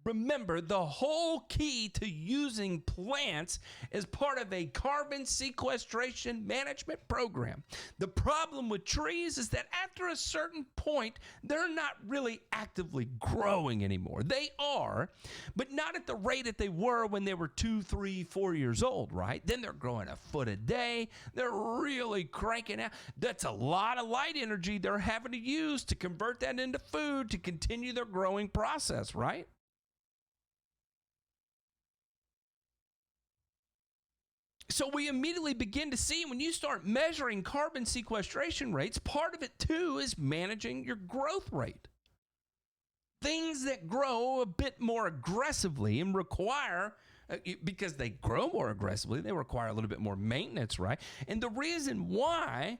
Remember, the whole key to using plants is part of a carbon sequestration management program. The problem with trees is that after a certain point, they're not really actively growing anymore. They are, but not at the rate that they were when they were 2, 3, 4 years old, right? Then they're growing a foot a day. They're really cranking out. That's a lot of light energy they're having to use to convert that into food to continue their growing process, right? So we immediately begin to see when you start measuring carbon sequestration rates, part of it too is managing your growth rate. Things that grow a bit more aggressively and require, because they grow more aggressively, they require a little bit more maintenance, right? And the reason why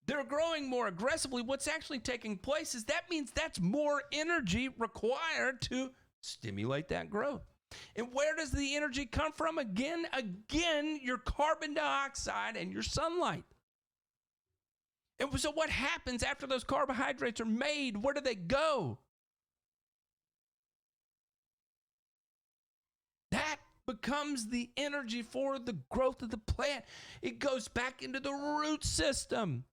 they're growing more aggressively, what's actually taking place is that means that's more energy required to stimulate that growth. And where does the energy come from? Again, your carbon dioxide and your sunlight. And so what happens after those carbohydrates are made? Where do they go? That becomes the energy for the growth of the plant. It goes back into the root system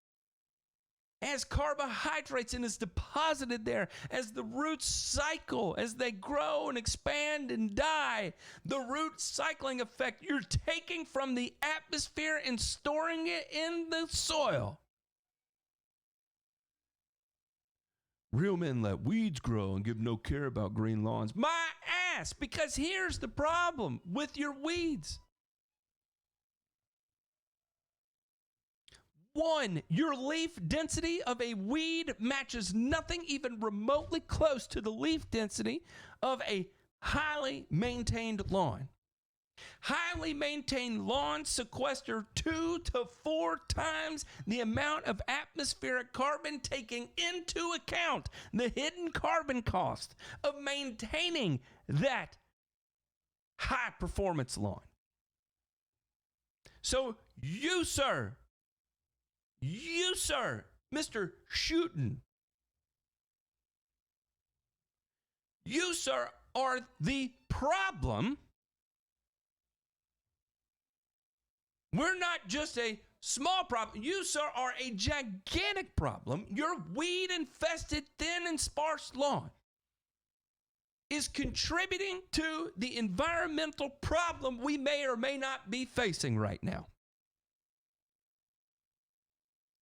as carbohydrates and is deposited there as the roots cycle, as they grow and expand and die. The root cycling effect, you're taking from the atmosphere and storing it in the soil. Real men let weeds grow and give no care about green lawns. My ass, because here's the problem with your weeds. One, your leaf density of a weed matches nothing even remotely close to the leaf density of a highly maintained lawn. Highly maintained lawns sequester 2 to 4 times the amount of atmospheric carbon, taking into account the hidden carbon cost of maintaining that high performance lawn. So you, sir, Mr. Shootin', you, sir, are the problem. We're not just a small problem. You, sir, are a gigantic problem. Your weed-infested, thin and sparse lawn is contributing to the environmental problem we may or may not be facing right now.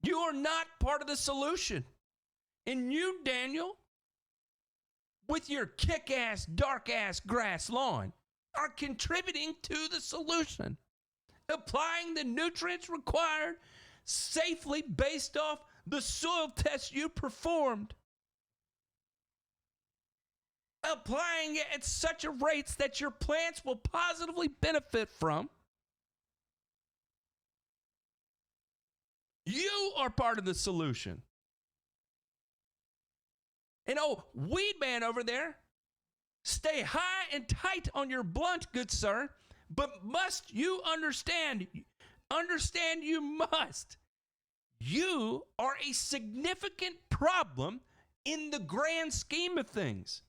You are not part of the solution. And you, Daniel, with your kick-ass, dark-ass grass lawn, are contributing to the solution. Applying the nutrients required safely based off the soil tests you performed. Applying it at such a rates that your plants will positively benefit from. You are part of the solution. And oh, weed man over there, stay high and tight on your blunt, good sir. But must you understand you must. You are a significant problem in the grand scheme of things.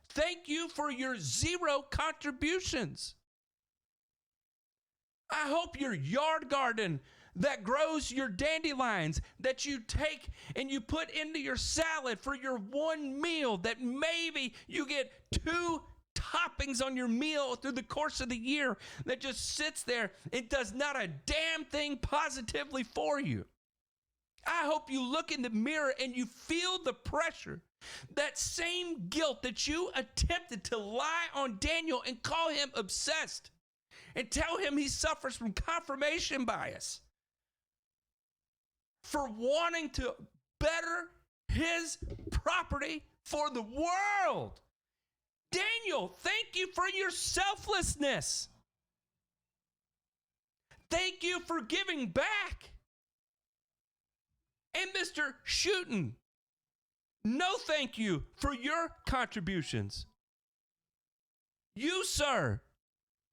Thank you for your zero contributions. I hope your yard garden that grows your dandelions that you take and you put into your salad for your one meal, that maybe you get 2 toppings on your meal through the course of the year, that just sits there and does not a damn thing positively for you. I hope you look in the mirror and you feel the pressure, that same guilt that you attempted to lie on Daniel and call him obsessed and tell him he suffers from confirmation bias for wanting to better his property for the world. Daniel, thank you for your selflessness. Thank you for giving back. And Mr. Shootin', no thank you for your contributions. You, sir,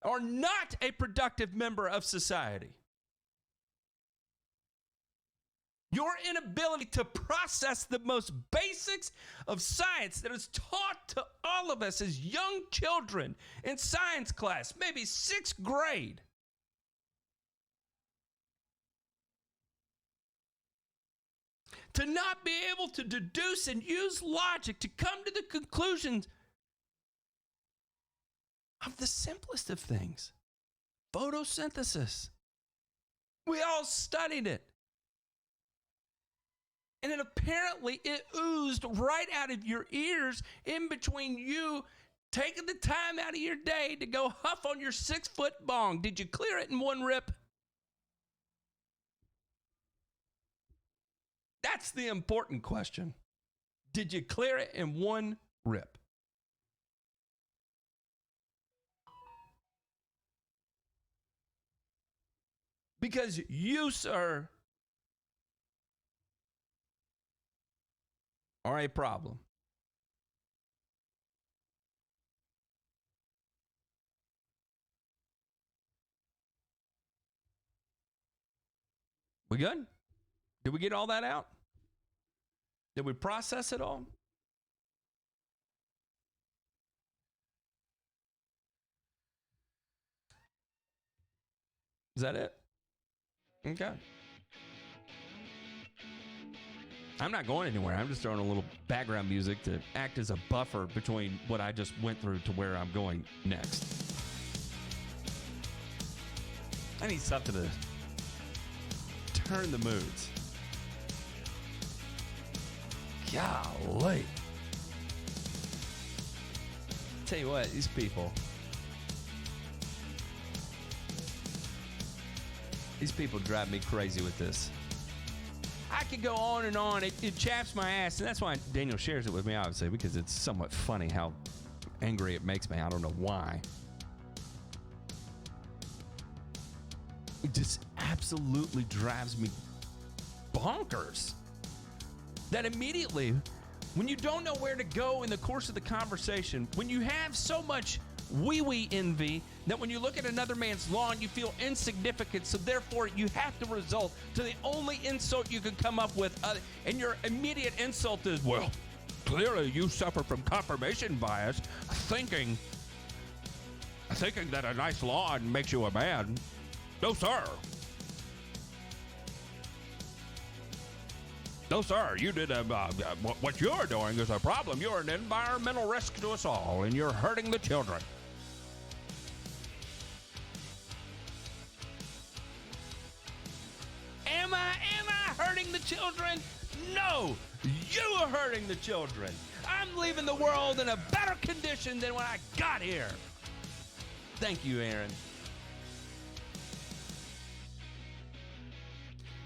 are not a productive member of society. Your inability to process the most basics of science that is taught to all of us as young children in science class, maybe 6th grade. To not be able to deduce and use logic to come to the conclusions of the simplest of things. Photosynthesis. We all studied it. And then apparently it oozed right out of your ears in between you taking the time out of your day to go huff on your 6-foot bong. Did you clear it in one rip? That's the important question. Did you clear it in one rip? Because you, sir, are a problem. We good? Did we get all that out? Did we process it all? Is that it? Okay. I'm not going anywhere. I'm just throwing a little background music to act as a buffer between what I just went through to where I'm going next. I need something to turn the moods. Golly. Tell you what, these people drive me crazy with this. I could go on and on. It chaps my ass, and that's why Daniel shares it with me, obviously, because it's somewhat funny how angry it makes me. I don't know why. It just absolutely drives me bonkers. That immediately, when you don't know where to go in the course of the conversation, when you have so much wee-wee envy that when you look at another man's lawn, you feel insignificant, so therefore you have to result to the only insult you can come up with, and your immediate insult is, well, clearly you suffer from confirmation bias, thinking that a nice lawn makes you a man. No, sir. No, sir, you did what you're doing is a problem. You're an environmental risk to us all, and you're hurting the children. Am I hurting the children? No, you are hurting the children. I'm leaving the world in a better condition than when I got here. Thank you, Aaron.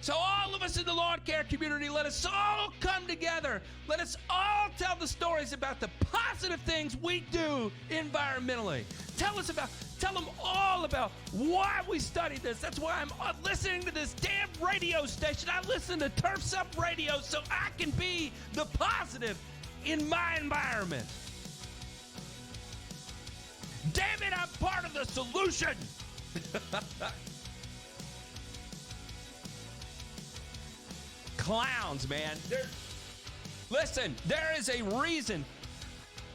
So all of us in the lawn care community, let us all come together. Let us all tell the stories about the positive things we do environmentally. Tell them all about why we study this. That's why I'm listening to this damn radio station. I listen to Turfs Up Radio so I can be the positive in my environment. Damn it, I'm part of the solution. Clowns, man. Listen, there is a reason.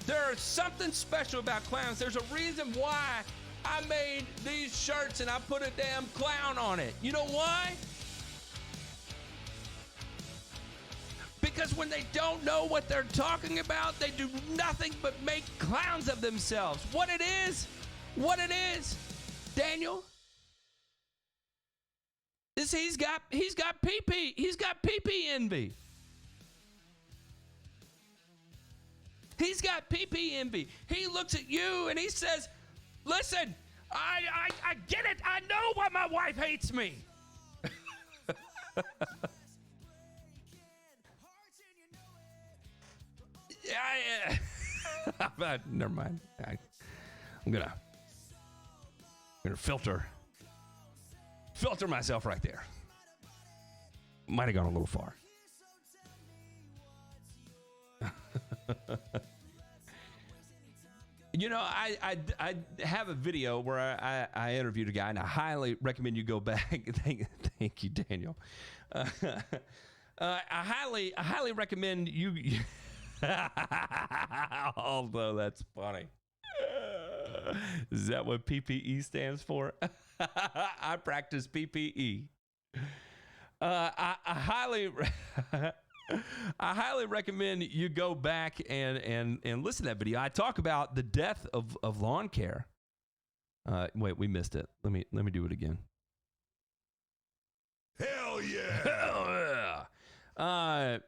There's something special about clowns. There's a reason why I made these shirts and I put a damn clown on it. You know why? Because when they don't know what they're talking about, they do nothing but make clowns of themselves. What it is, Daniel, is he's got pee-pee envy. He's got pee-pee envy. He looks at you and he says, listen, I get it. I know why my wife hates me. Never mind. I'm gonna filter myself right there. Might have gone a little far. You know, I have a video where I interviewed a guy, and I highly recommend you go back. Thank you, Daniel. I highly recommend you. Although that's funny. Is that what PPE stands for? I practice PPE. I highly recommend you go back and listen to that video. I talk about the death of lawn care. Wait, we missed it. Let me do it again. Hell yeah! Hell yeah!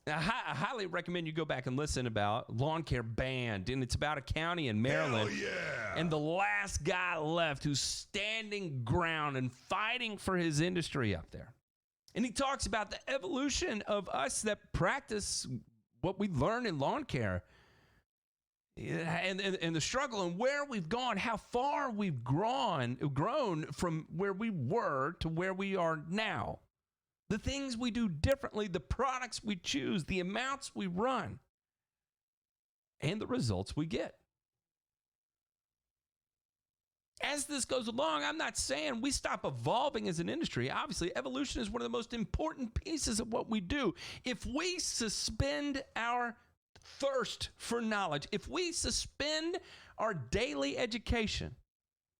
I highly recommend you go back and listen about lawn care banned, and it's about a county in Maryland. Hell yeah! And the last guy left who's standing ground and fighting for his industry up there. And he talks about the evolution of us that practice what we learn in lawn care and the struggle and where we've gone, how far we've grown from where we were to where we are now. The things we do differently, the products we choose, the amounts we run, and the results we get. As this goes along, I'm not saying we stop evolving as an industry. Obviously, evolution is one of the most important pieces of what we do. If we suspend our thirst for knowledge, if we suspend our daily education,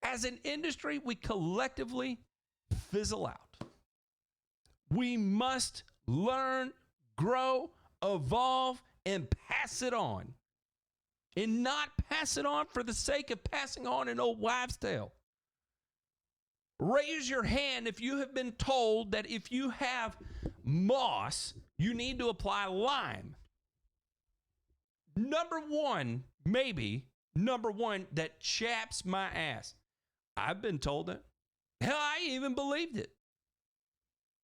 as an industry, we collectively fizzle out. We must learn, grow, evolve, and pass it on. And not pass it on for the sake of passing on an old wives' tale. Raise your hand if you have been told that if you have moss, you need to apply lime. Number one that chaps my ass. I've been told that. Hell, I even believed it.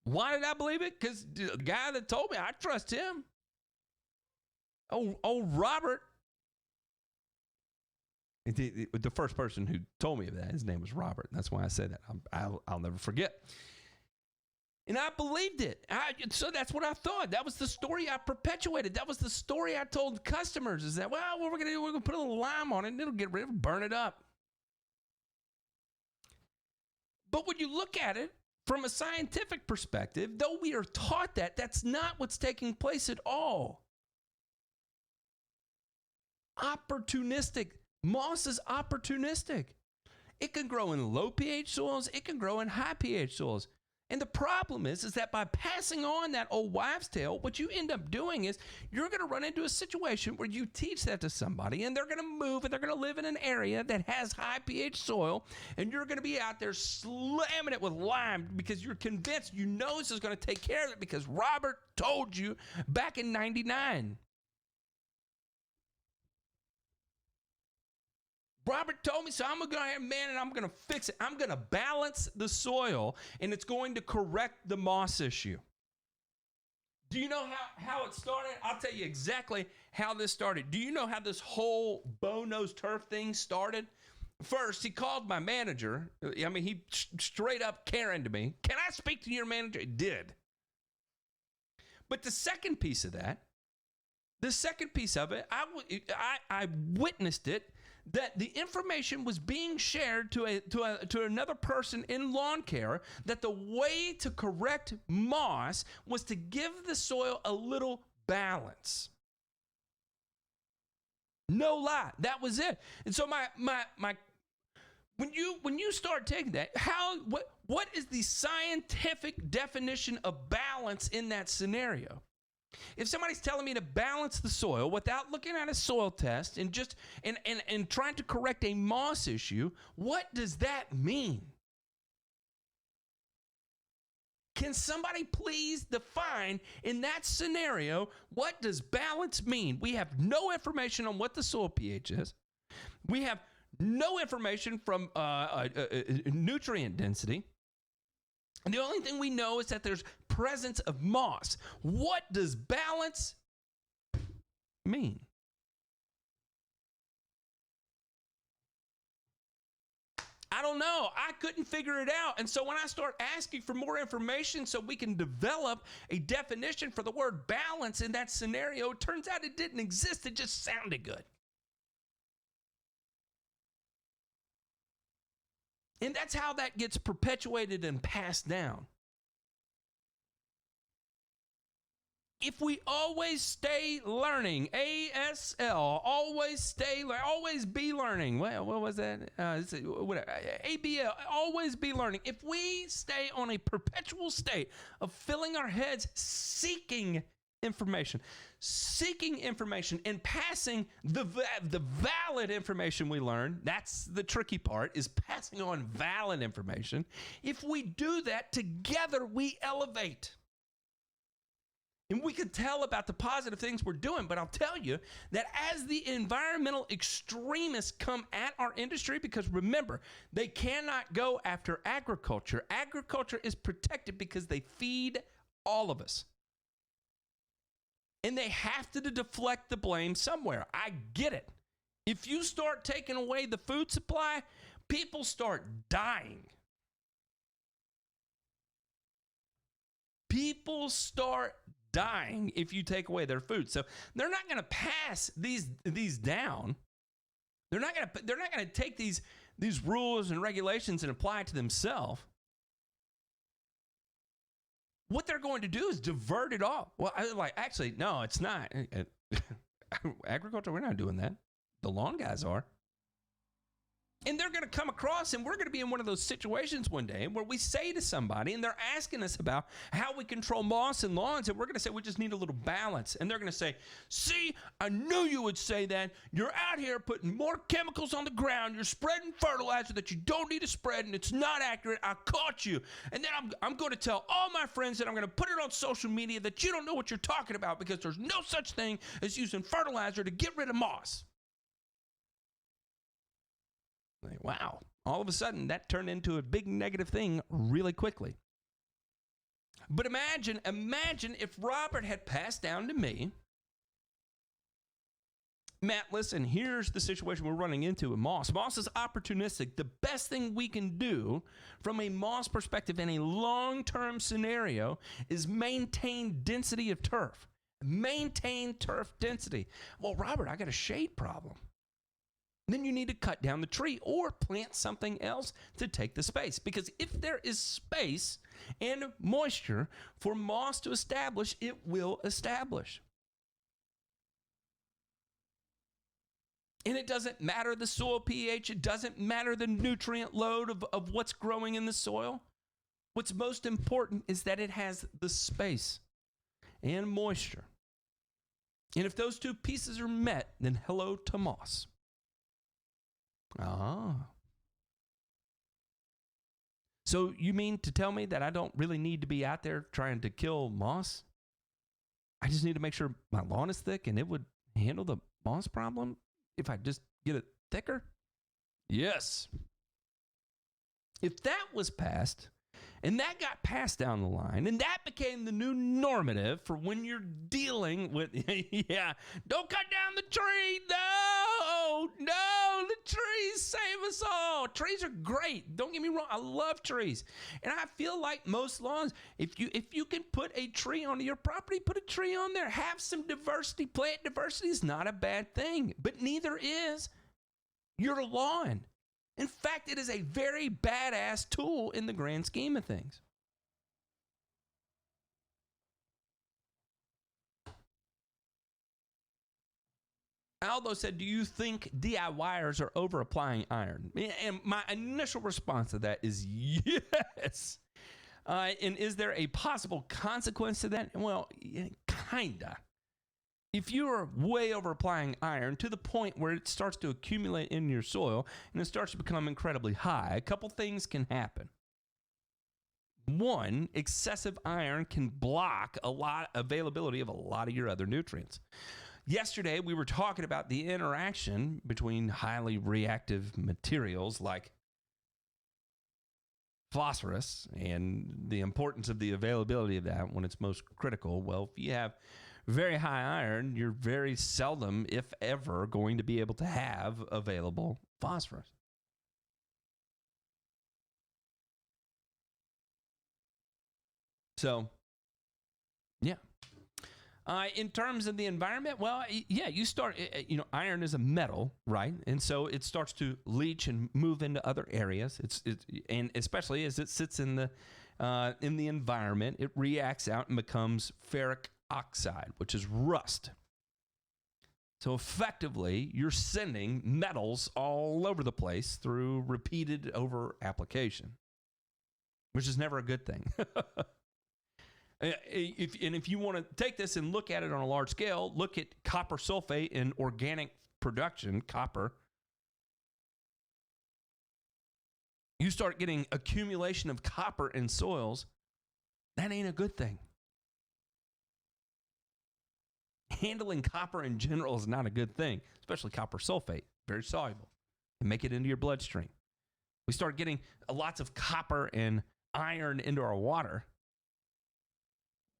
Why did I believe it? Because the guy that told me, I trust him. Oh, Robert. The first person who told me of that, his name was Robert. That's why I said that. I'll never forget. And I believed it. So that's what I thought. That was the story I perpetuated. That was the story I told customers is that, well, what we're going to do, we're going to put a little lime on it and it'll get rid of it, burn it up. But when you look at it from a scientific perspective, though we are taught that, that's not what's taking place at all. Opportunistic. Moss is opportunistic. It can grow in low pH soils. It can grow in high pH soils. And the problem is that by passing on that old wives' tale, what you end up doing is you're going to run into a situation where you teach that to somebody and they're going to move and they're going to live in an area that has high pH soil and you're going to be out there slamming it with lime because you're convinced you know this is going to take care of it because Robert told you back in 99. Robert told me, so I'm going to go ahead, man, and I'm going to fix it. I'm going to balance the soil, and it's going to correct the moss issue. Do you know how it started? I'll tell you exactly how this started. Do you know how this whole bow-nose turf thing started? First, he called my manager. I mean, he straight up Karen to me. Can I speak to your manager? He did. But the second piece of it, I witnessed it, that the information was being shared to another person in lawn care that the way to correct moss was to give the soil a little balance. No lie, that was it. And so when you start taking that, what is the scientific definition of balance in that scenario? If somebody's telling me to balance the soil without looking at a soil test and just and trying to correct a moss issue, what does that mean? Can somebody please define in that scenario, what does balance mean? We have no information on what the soil pH is. We have no information from nutrient density. And the only thing we know is that there's presence of moss. What does balance mean? I don't know. I couldn't figure it out. And so when I start asking for more information so we can develop a definition for the word balance in that scenario, it turns out it didn't exist. It just sounded good. And that's how that gets perpetuated and passed down. If we always stay learning, ASL, always be learning. Well, what was that? Whatever. ABL, always be learning. If we stay on a perpetual state of filling our heads seeking information and passing the valid information we learn, that's the tricky part, is passing on valid information. If we do that, together we elevate. And we can tell about the positive things we're doing, but I'll tell you that as the environmental extremists come at our industry, because remember, they cannot go after agriculture. Agriculture is protected because they feed all of us. And they have to deflect the blame somewhere. I get it. If you start taking away the food supply, people start dying. People start dying if you take away their food. So they're not going to pass these down. They're not going to take these rules and regulations and apply it to themselves. What they're going to do is divert it all. Well, actually, no, it's not. Agriculture, we're not doing that. The lawn guys are. And they're going to come across, and we're going to be in one of those situations one day where we say to somebody, and they're asking us about how we control moss and lawns, and we're going to say we just need a little balance. And they're going to say, see, I knew you would say that. You're out here putting more chemicals on the ground. You're spreading fertilizer that you don't need to spread, and it's not accurate. I caught you. And then I'm going to tell all my friends that I'm going to put it on social media that you don't know what you're talking about because there's no such thing as using fertilizer to get rid of moss. Wow, all of a sudden that turned into a big negative thing really quickly. But imagine if Robert had passed down to me, Matt, listen, here's the situation we're running into with moss. Moss is opportunistic. The best thing we can do from a moss perspective in a long-term scenario is maintain density of turf. Maintain turf density. Well, Robert, I got a shade problem. Then you need to cut down the tree or plant something else to take the space. Because if there is space and moisture for moss to establish, it will establish. And it doesn't matter the soil pH. It doesn't matter the nutrient load of what's growing in the soil. What's most important is that it has the space and moisture. And if those two pieces are met, then hello to moss. So you mean to tell me that I don't really need to be out there trying to kill moss? I just need to make sure my lawn is thick and it would handle the moss problem if I just get it thicker? Yes. If that was passed, and that got passed down the line, and that became the new normative for when you're dealing with, don't cut down the tree. No, the trees save us all. Trees are great. Don't get me wrong. I love trees. And I feel like most lawns, if you can put a tree on your property, put a tree on there. Have some diversity. Plant diversity is not a bad thing, but neither is your lawn. In fact, it is a very badass tool in the grand scheme of things. Aldo said, do you think DIYers are over-applying iron? And my initial response to that is yes. And is there a possible consequence to that? Well, kinda. If you are way over applying iron to the point where it starts to accumulate in your soil and it starts to become incredibly high, a couple things can happen. One, excessive iron can block availability of a lot of your other nutrients. Yesterday, we were talking about the interaction between highly reactive materials like phosphorus and the importance of the availability of that when it's most critical. Well, if you have very high iron, you're very seldom, if ever, going to be able to have available phosphorus. So, yeah. In terms of the environment, well, yeah, you start, iron is a metal, right? And so it starts to leach and move into other areas. And especially as it sits in the environment, it reacts out and becomes ferric oxide, which is rust. So effectively, you're sending metals all over the place through repeated over application, which is never a good thing. If you want to take this and look at it on a large scale, look at copper sulfate in organic production, copper. You start getting accumulation of copper in soils, that ain't a good thing. Handling copper in general is not a good thing, especially copper sulfate, very soluble, and make it into your bloodstream. We start getting lots of copper and iron into our water.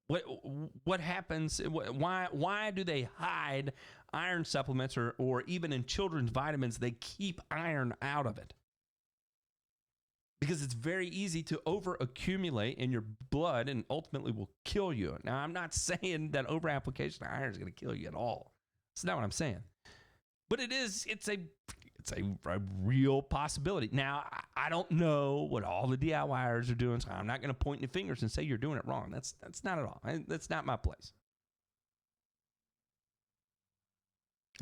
What happens? Why do they hide iron supplements or even in children's vitamins, they keep iron out of it? Because it's very easy to over-accumulate in your blood and ultimately will kill you. Now, I'm not saying that over-application of iron is going to kill you at all. That's not what I'm saying. But it's a real possibility. Now, I don't know what all the DIYers are doing, so I'm not going to point any fingers and say you're doing it wrong. That's not at all. That's not my place.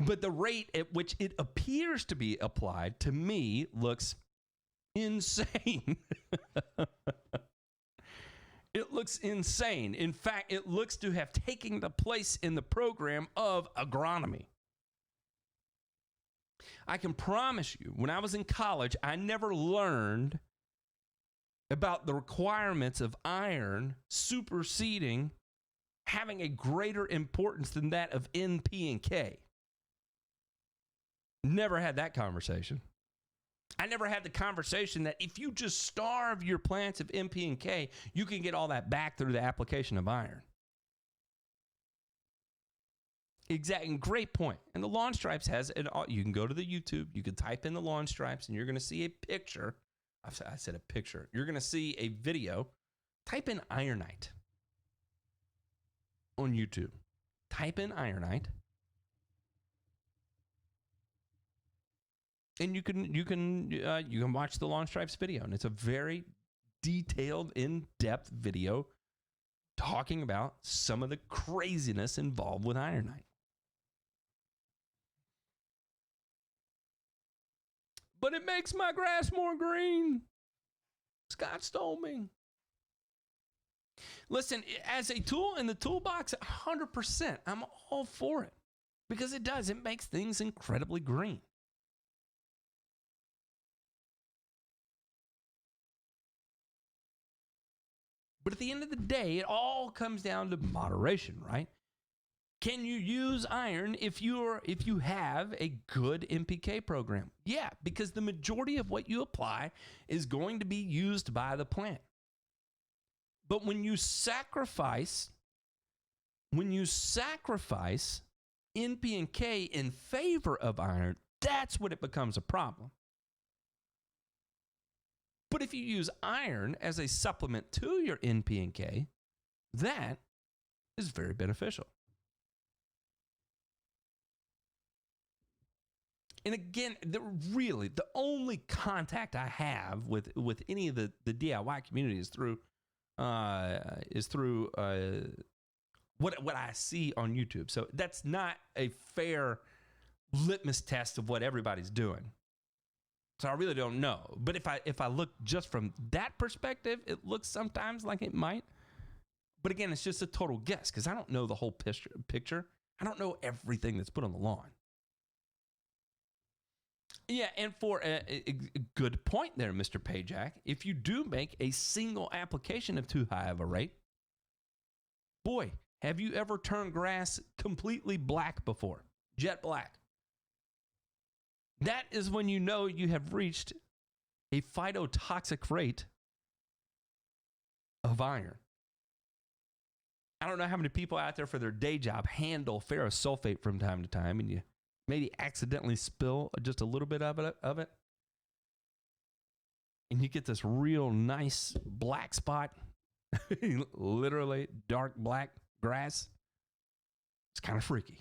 But the rate at which it appears to be applied, to me, looks insane. It looks insane. In fact, it looks to have taken the place in the program of agronomy. I can promise you, when I was in college, I never learned about the requirements of iron superseding having a greater importance than that of N, P, and K. Never had that conversation. I never had the conversation that if you just starve your plants of N, P, and K, you can get all that back through the application of iron. Exactly. Great point. And the Lawn Stripes has it all. You can go to the YouTube. You can type in the Lawn Stripes, and you're going to see a picture. I said a picture. You're going to see a video. Type in ironite on YouTube. Type in ironite. And you can watch the Lawn Stripes video, and it's a very detailed, in-depth video talking about some of the craziness involved with ironite. But it makes my grass more green. Scott stole me. Listen, as a tool in the toolbox, 100%, I'm all for it because it does. It makes things incredibly green. But at the end of the day, it all comes down to moderation, right? Can you use iron if you have a good NPK program? Yeah, because the majority of what you apply is going to be used by the plant. But when you sacrifice NP and K in favor of iron, that's when it becomes a problem. But if you use iron as a supplement to your NP and K, that is very beneficial. And again, the only contact I have with any of the DIY community is through what I see on YouTube. So that's not a fair litmus test of what everybody's doing. So I really don't know. But if I look just from that perspective, it looks sometimes like it might. But again, it's just a total guess because I don't know the whole picture. I don't know everything that's put on the lawn. Yeah, and for a good point there, Mr. Pajak, if you do make a single application of too high of a rate, boy, have you ever turned grass completely black before? Jet black. That is when you know you have reached a phytotoxic rate of iron. I don't know how many people out there for their day job handle ferrous sulfate from time to time, and you maybe accidentally spill just a little bit of it, and you get this real nice black spot, literally dark black grass. It's kind of freaky.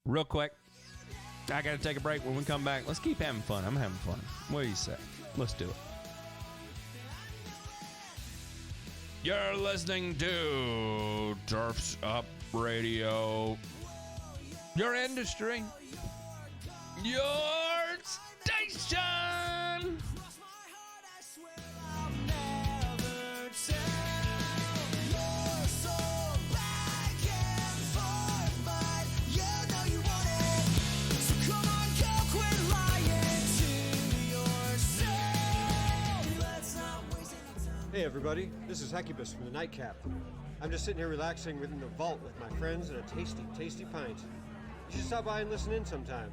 Real quick, I got to take a break. When we come back, let's keep having fun. I'm having fun. What do you say? Let's do it. You're listening to Turfs Up Radio. Your industry. Your station. Hey everybody, this is Hecubus from the Nightcap. I'm just sitting here relaxing within the vault with my friends and a tasty, tasty pint. You should stop by and listen in sometime.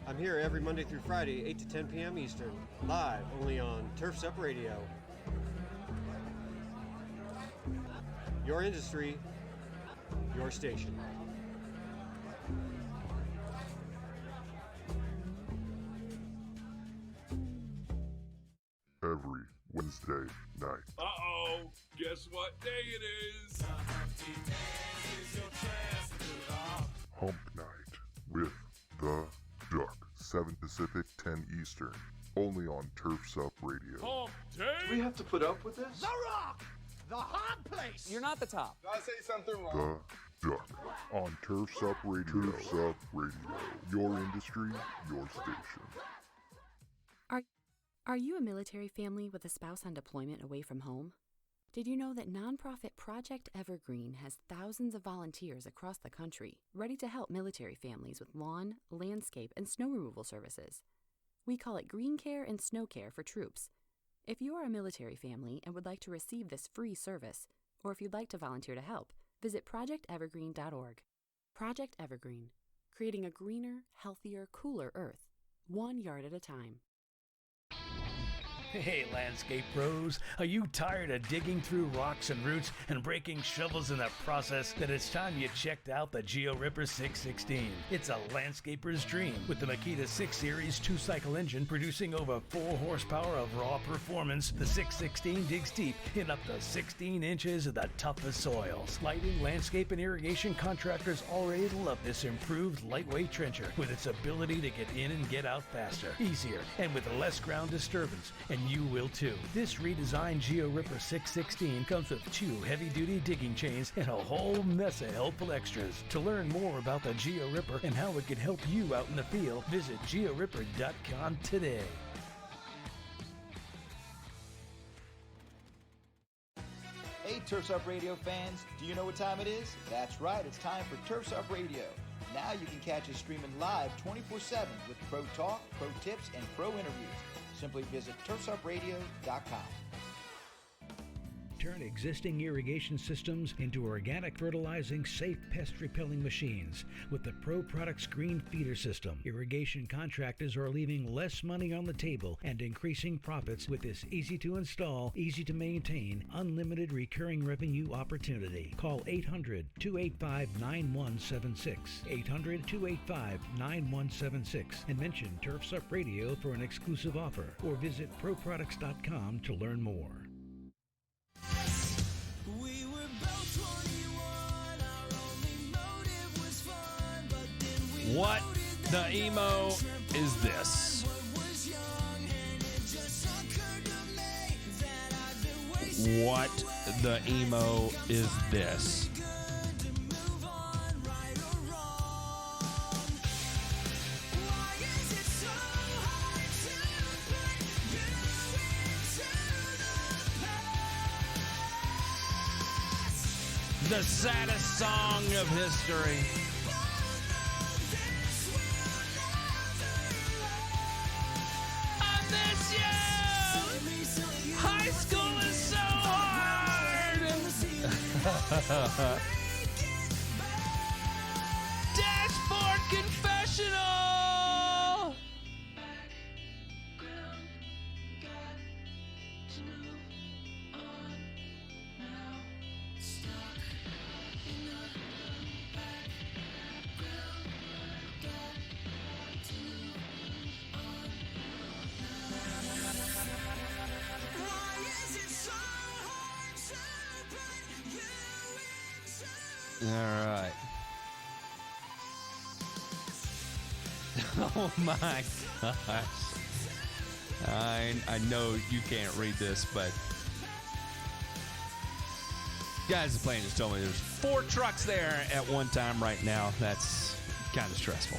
I'm here every Monday through Friday, 8 to 10 p.m. Eastern, live only on Turfs Up Radio. Your industry, your station. Every Wednesday night. Uh-oh, guess what day it is? Hump Night with the Duck. 7 Pacific, 10 Eastern. Only on Turf's Up Radio. Hump day? Do we have to put up with this? The Rock! The hot place! You're not the top. Did I say something wrong? The Duck. On Turf's Up Radio. Turf's Up Radio. Your industry, your station. Are you a military family with a spouse on deployment away from home? Did you know that nonprofit Project Evergreen has thousands of volunteers across the country ready to help military families with lawn, landscape, and snow removal services? We call it green care and snow care for troops. If you are a military family and would like to receive this free service, or if you'd like to volunteer to help, visit projectevergreen.org. Project Evergreen, creating a greener, healthier, cooler Earth, 1 yard at a time. Hey, landscape pros, are you tired of digging through rocks and roots and breaking shovels in the process? Then it's time you checked out the Geo Ripper 616. It's a landscaper's dream with the Makita 6 Series 2-cycle engine producing over 4 horsepower of raw performance. The 616 digs deep in up to 16 inches of the toughest soils. Lighting, landscape, and irrigation contractors already love this improved lightweight trencher with its ability to get in and get out faster, easier, and with less ground disturbance. And you will too. This redesigned Geo Ripper 616 comes with 2 heavy-duty digging chains and a whole mess of helpful extras. To learn more about the Geo Ripper and how it can help you out in the field, visit georipper.com today. Hey, Turf's Up Radio fans, do you know what time it is? That's right, it's time for Turf's Up Radio. Now you can catch us streaming live 24/7 with pro talk, pro tips, and pro interviews. Simply visit turfsupradio.com. Turn existing irrigation systems into organic fertilizing, safe pest repelling machines with the Pro Products Green Feeder System. Irrigation contractors are leaving less money on the table and increasing profits with this easy to install, easy to maintain, unlimited recurring revenue opportunity. Call 800-285-9176, 800-285-9176, and mention Turf's Up Radio for an exclusive offer, or visit proproducts.com to learn more. What the emo is this? What the emo is this? The saddest song of history. I miss you! High school is so hard! Dashboard confessional! All right. Oh my gosh. I know you can't read this, but guys, the plane just told me there's 4 trucks there at one time right now. That's kind of stressful.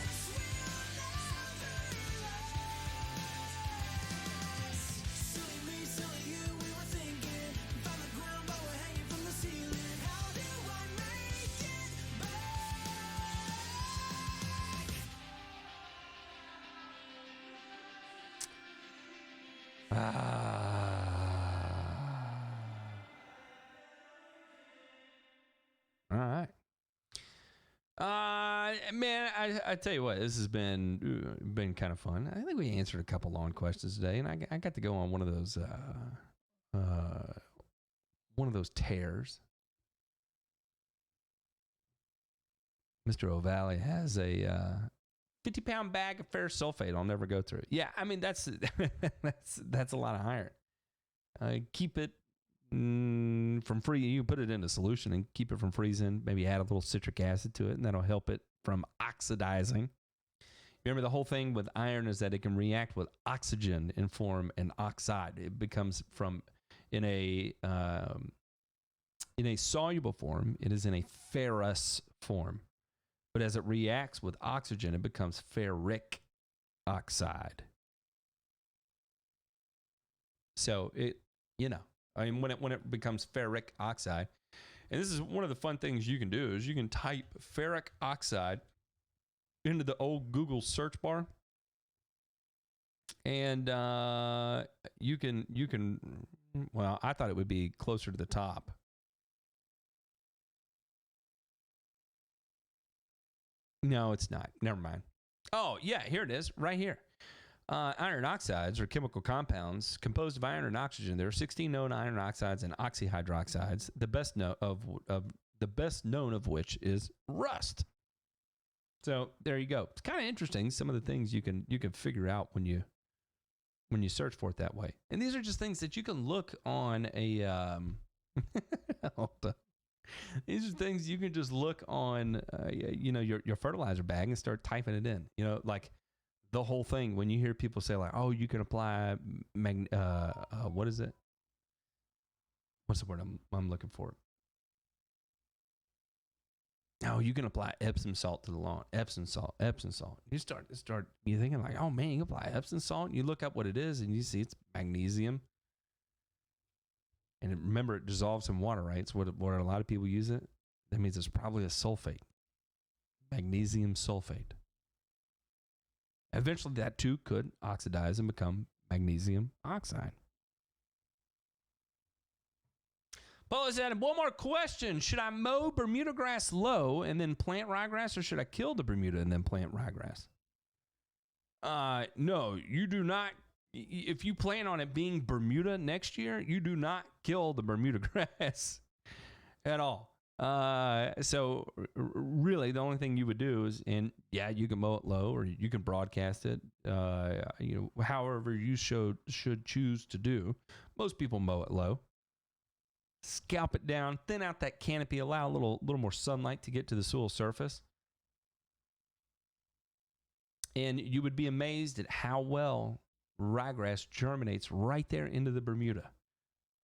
All right. Man, I tell you what, this has been kind of fun. I think we answered a couple long questions today, and I got to go on one of those tears Mr. O'Valley has a 50-pound bag of ferrous sulfate. I'll never go through it. Yeah, I mean, that's that's a lot of iron. Keep it from freezing. You put it in a solution and keep it from freezing. Maybe add a little citric acid to it, and that'll help it from oxidizing. Remember, the whole thing with iron is that it can react with oxygen and form an oxide. It becomes in a soluble form, it is in a ferrous form. But as it reacts with oxygen, it becomes ferric oxide. So when it becomes ferric oxide, and this is one of the fun things you can do, is you can type ferric oxide into the old Google search bar, and you can. Well, I thought it would be closer to the top. No, it's not. Never mind. Oh, yeah, here it is, right here. Iron oxides are chemical compounds composed of iron and oxygen. There are 16 known iron oxides and oxyhydroxides. The best known of which is rust. So there you go. It's kind of interesting. Some of the things you can figure out when you search for it that way. And these are just things that you can look on a. These are things you can just look on, your fertilizer bag and start typing it in. Like the whole thing. When you hear people say like, "Oh, you can apply what is it? What's the word I'm looking for? Oh, you can apply Epsom salt to the lawn. Epsom salt. You start. You're thinking like, oh man, you apply Epsom salt. And you look up what it is, and you see it's magnesium. And remember, it dissolves in water, right? It's what a lot of people use it. That means it's probably a sulfate, magnesium sulfate. Eventually, that too could oxidize and become magnesium oxide. Paul said, one more question. Should I mow Bermuda grass low and then plant ryegrass, or should I kill the Bermuda and then plant ryegrass? No, you do not. If you plan on it being Bermuda next year, you do not kill the Bermuda grass at all. So really, the only thing you would do is, and yeah, you can mow it low or you can broadcast it. However you should choose to do. Most people mow it low. Scalp it down, thin out that canopy, allow a little more sunlight to get to the soil surface. And you would be amazed at how well ryegrass germinates right there into the Bermuda.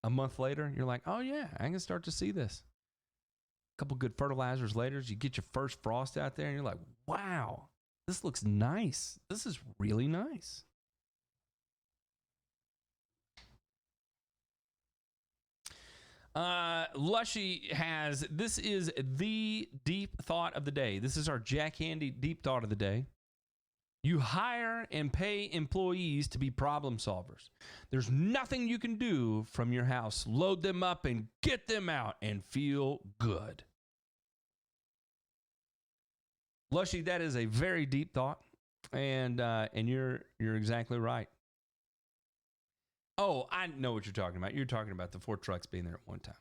A month later, you're like, oh yeah, I can start to see this. A couple good fertilizers later, you get your first frost out there and you're like, wow, this looks nice. This is really nice. Lushy has, this is the deep thought of the day. This is our Jack Handy deep thought of the day. You hire and pay employees to be problem solvers. There's nothing you can do from your house. Load them up and get them out and feel good. Lushy, that is a very deep thought, and you're exactly right. Oh, I know what you're talking about. You're talking about the 4 trucks being there at one time.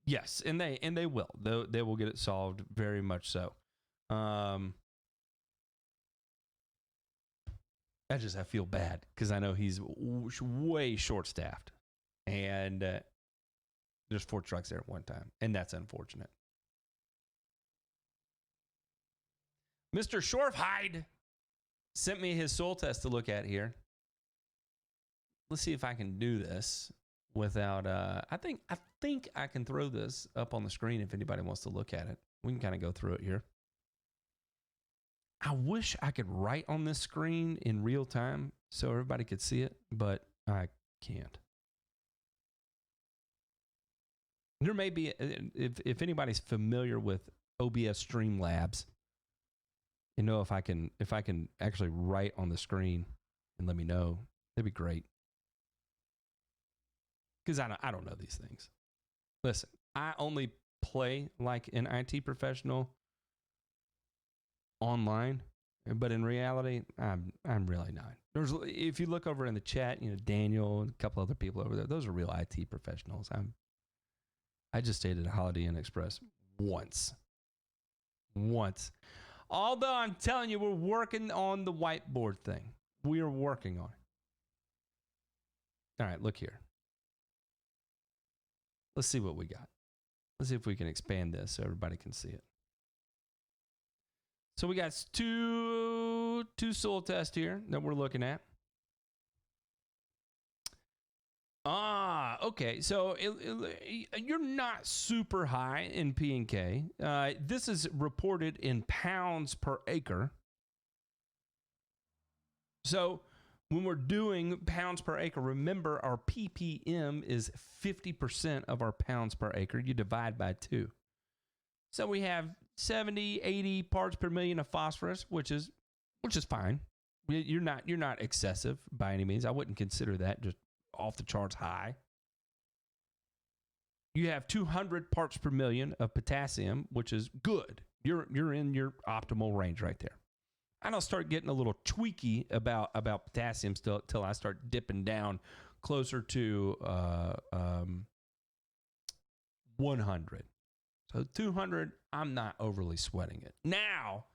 Yes, and they will. They will get it solved, very much so. I feel bad because I know he's way short-staffed, and there's 4 trucks there at one time, and that's unfortunate. Mr. Shorfhide sent me his soil test to look at here. Let's see if I can do this without. I think I can throw this up on the screen if anybody wants to look at it. We can kind of go through it here. I wish I could write on this screen in real time so everybody could see it, but I can't. There may be, if anybody's familiar with OBS Streamlabs, you know, if I can actually write on the screen and let me know, that'd be great. Because I don't know these things. Listen, I only play like an IT professional online, but in reality, I'm really not. If you look over in the chat, you know, Daniel and a couple other people over there, those are real IT professionals. I just stayed at a Holiday Inn Express once. once. Although I'm telling you, we're working on the whiteboard thing. We are working on it. All right, look here. Let's see what we got. Let's see if we can expand this so everybody can see it. So we got two soil tests here that we're looking at. Okay. So you're not super high in P and K. This is reported in pounds per acre. So when we're doing pounds per acre, remember our ppm is 50% of our pounds per acre. You divide by 2. So we have 70, 80 parts per million of phosphorus, which is fine. You're not excessive by any means. I wouldn't consider that just off the charts high. You have 200 parts per million of potassium, which is good. You're in your optimal range right there. I don't start getting a little tweaky about potassium till I start dipping down closer to 100. So 200, I'm not overly sweating it. Now,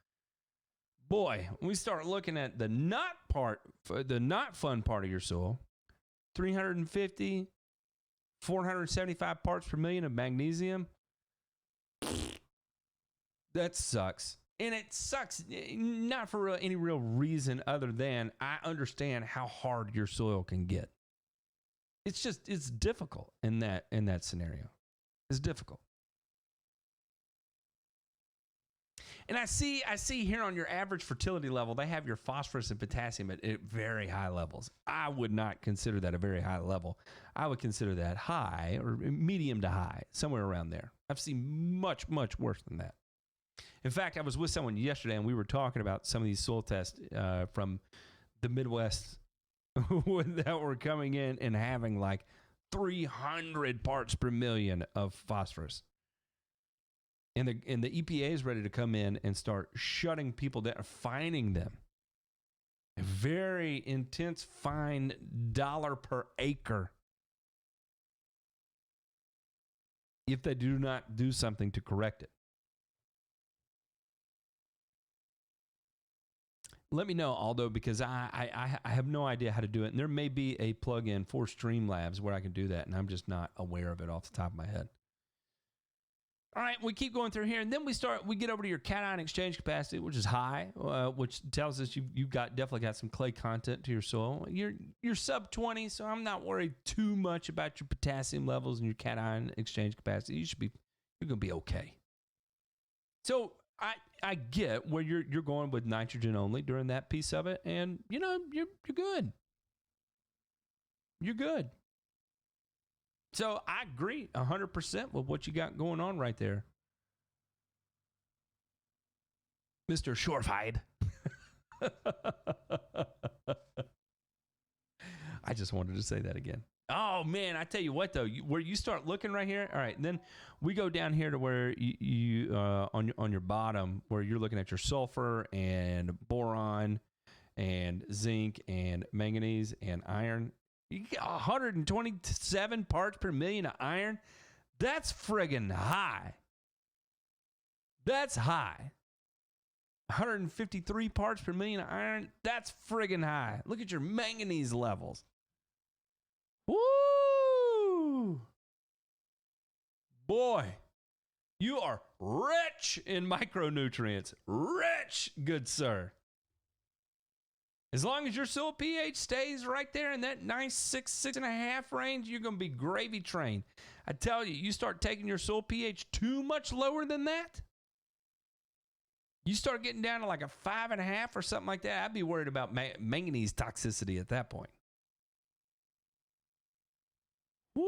boy, when we start looking at the not fun part of your soil, 350, 475 parts per million of magnesium, that sucks. And it sucks not for any real reason other than I understand how hard your soil can get. It's difficult in that scenario. It's difficult. And I see here on your average fertility level, they have your phosphorus and potassium at very high levels. I would not consider that a very high level. I would consider that high or medium to high, somewhere around there. I've seen much, much worse than that. In fact, I was with someone yesterday, and we were talking about some of these soil tests from the Midwest that were coming in and having like 300 parts per million of phosphorus. And the EPA is ready to come in and start shutting people down, fining them. A very intense fine, $1 per acre, if they do not do something to correct it. Let me know, Aldo, because I have no idea how to do it. And there may be a plug-in for Streamlabs where I can do that, and I'm just not aware of it off the top of my head. All right, we keep going through here, and then we get over to your cation exchange capacity, which is high, which tells us you've definitely got some clay content to your soil. You're sub 20, so I'm not worried too much about your potassium levels and your cation exchange capacity. You're going to be okay. So I get where you're going with nitrogen only during that piece of it, and you're good. You're good. So I agree 100% with what you got going on right there, Mr. Shorefide. I just wanted to say that again. Oh, man, I tell you what, though, where you start looking right here, all right, and then we go down here to where you on your bottom, where you're looking at your sulfur and boron and zinc and manganese and iron. You get 127 parts per million of iron. That's friggin' high. That's high. 153 parts per million of iron. That's friggin' high. Look at your manganese levels. Woo! Boy, you are rich in micronutrients. Rich, good sir. As long as your soil pH stays right there in that nice 6.5 range, you're going to be gravy trained. I tell you, you start taking your soil pH too much lower than that, you start getting down to like a 5.5 or something like that, I'd be worried about manganese toxicity at that point. Woo,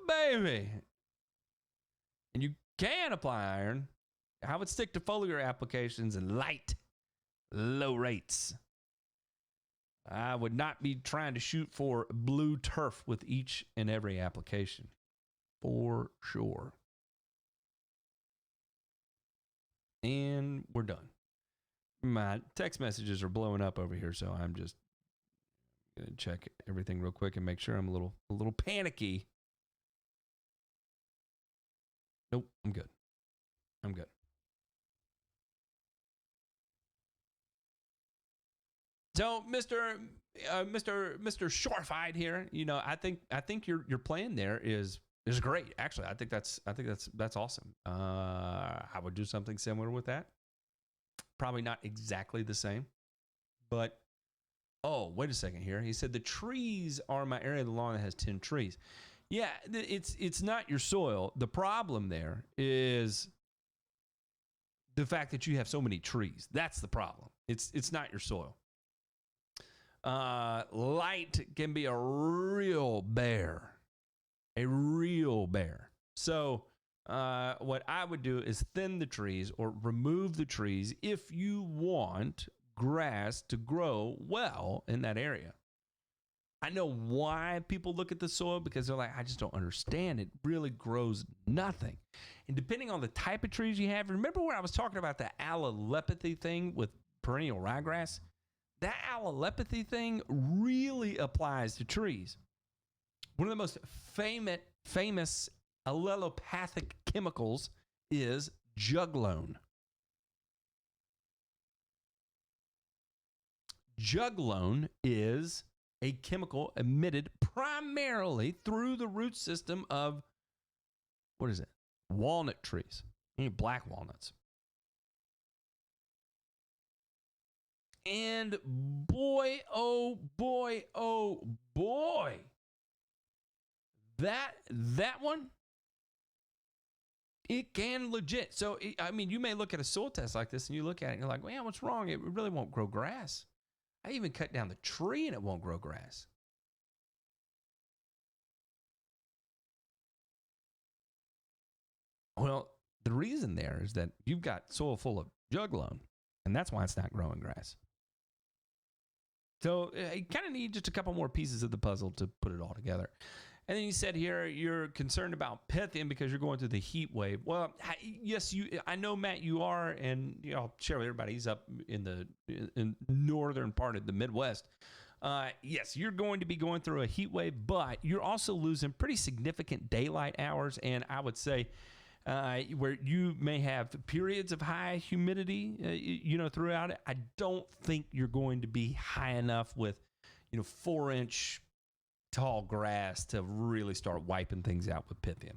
baby. And you can apply iron. I would stick to foliar applications and low rates. I would not be trying to shoot for blue turf with each and every application. For sure. And we're done. My text messages are blowing up over here, so I'm just going to check everything real quick and make sure I'm a little panicky. Nope, I'm good. So, Mr. Shortified here, I think your plan there is great. Actually, I think that's awesome. I would do something similar with that. Probably not exactly the same, but wait a second here. He said the trees are my area of the lawn that has 10 trees. Yeah, it's not your soil. The problem there is the fact that you have so many trees. That's the problem. It's not your soil. Light can be a real bear. A real bear. So what I would do is thin the trees or remove the trees if you want grass to grow well in that area. I know why people look at the soil, because they're like, I just don't understand. It really grows nothing. And depending on the type of trees you have, remember when I was talking about the allolepathy thing with perennial ryegrass? That allolepathy thing really applies to trees. One of the most famous allelopathic chemicals is juglone. Juglone is a chemical emitted primarily through the root system of, walnut trees, black walnuts. And boy, oh boy, that one, it can legit. So, you may look at a soil test like this and you look at it and you're like, well, what's wrong? It really won't grow grass. I even cut down the tree and it won't grow grass. Well, the reason there is that you've got soil full of juglone, and that's why it's not growing grass. So you kind of need just a couple more pieces of the puzzle to put it all together. And then you said here you're concerned about Pythium because you're going through the heat wave. Well, yes, I know, Matt, you are, and I'll share with everybody. He's up in the northern part of the Midwest. Yes, you're going to be going through a heat wave, but you're also losing pretty significant daylight hours. And I would say where you may have periods of high humidity, throughout it. I don't think you're going to be high enough with, 4-inch tall grass to really start wiping things out with Pythium.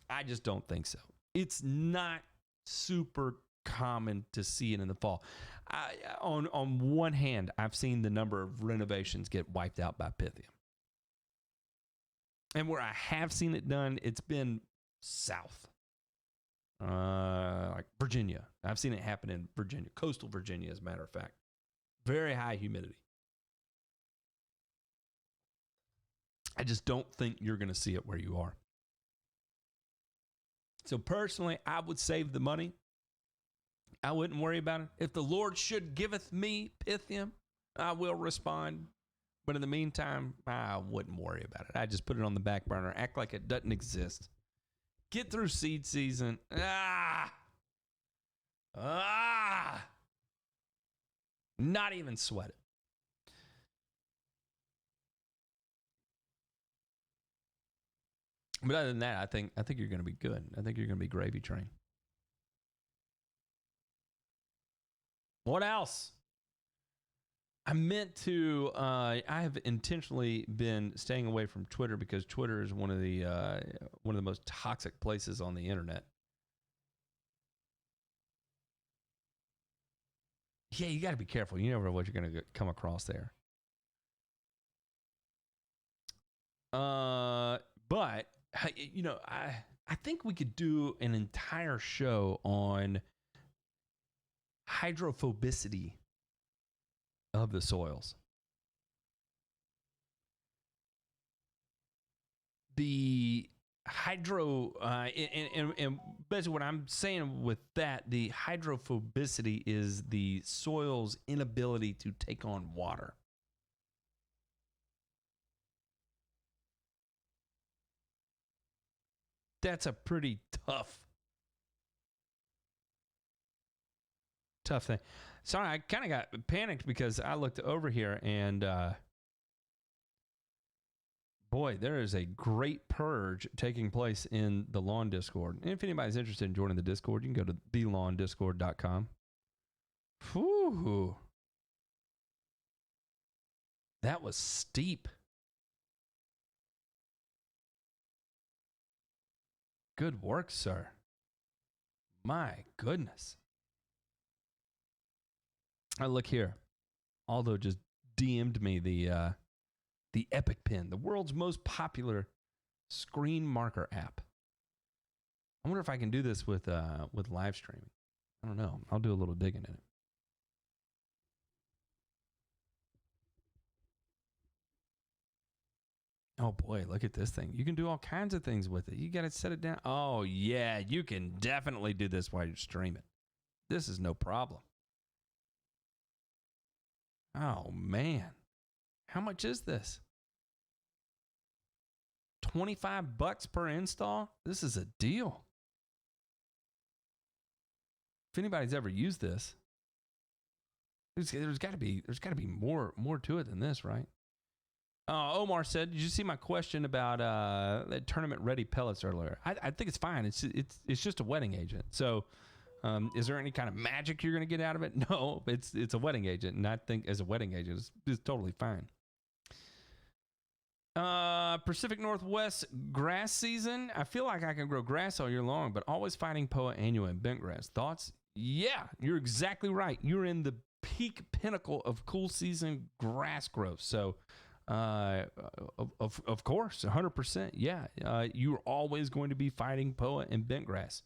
I just don't think so. It's not super common to see it in the fall. On one hand, I've seen the number of renovations get wiped out by Pythium. And where I have seen it done, it's been south. Like Virginia. I've seen it happen in Virginia, coastal Virginia, as a matter of fact. Very high humidity. I just don't think you're going to see it where you are. So personally, I would save the money. I wouldn't worry about it. If the Lord should giveth me Pythium, I will respond. But in the meantime, I wouldn't worry about it. I just put it on the back burner, act like it doesn't exist. Get through seed season. Not even sweat it. But other than that, I think you're going to be good. I think you're going to be gravy train. What else? I meant to. I have intentionally been staying away from Twitter because Twitter is one of the most toxic places on the internet. Yeah, you got to be careful. You never know what you're going to come across there. But I think we could do an entire show on hydrophobicity of the soils. The hydro, and basically what I'm saying with that, the hydrophobicity is the soil's inability to take on water. That's a pretty tough thing. Sorry, I kind of got panicked because I looked over here and boy, there is a great purge taking place in the Lawn Discord. And if anybody's interested in joining the Discord, you can go to thelawndiscord.com Whew. That was steep. Good work, sir. My goodness. Look here. Aldo just DM'd me the Epic Pen, the world's most popular screen marker app. I wonder if I can do this with live streaming. I don't know. I'll do a little digging in it. Oh boy, look at this thing. You can do all kinds of things with it. You got to set it down. Oh yeah, you can definitely do this while you're streaming. This is no problem. Oh man. How much is this? $25 per install? This is a deal. If anybody's ever used this, there's got to be more to it than this, right? Omar said, "Did you see my question about that tournament-ready pellets earlier? I think it's fine. It's just a wetting agent. So, is there any kind of magic you're going to get out of it? No, it's a wetting agent, and I think as a wetting agent, it's totally fine." Pacific Northwest grass season. I feel like I can grow grass all year long, but always fighting Poa annua and bent grass. Thoughts? Yeah, you're exactly right. You're in the peak pinnacle of cool season grass growth. So, of course, 100%. Yeah, you're always going to be fighting Poa and bent grass.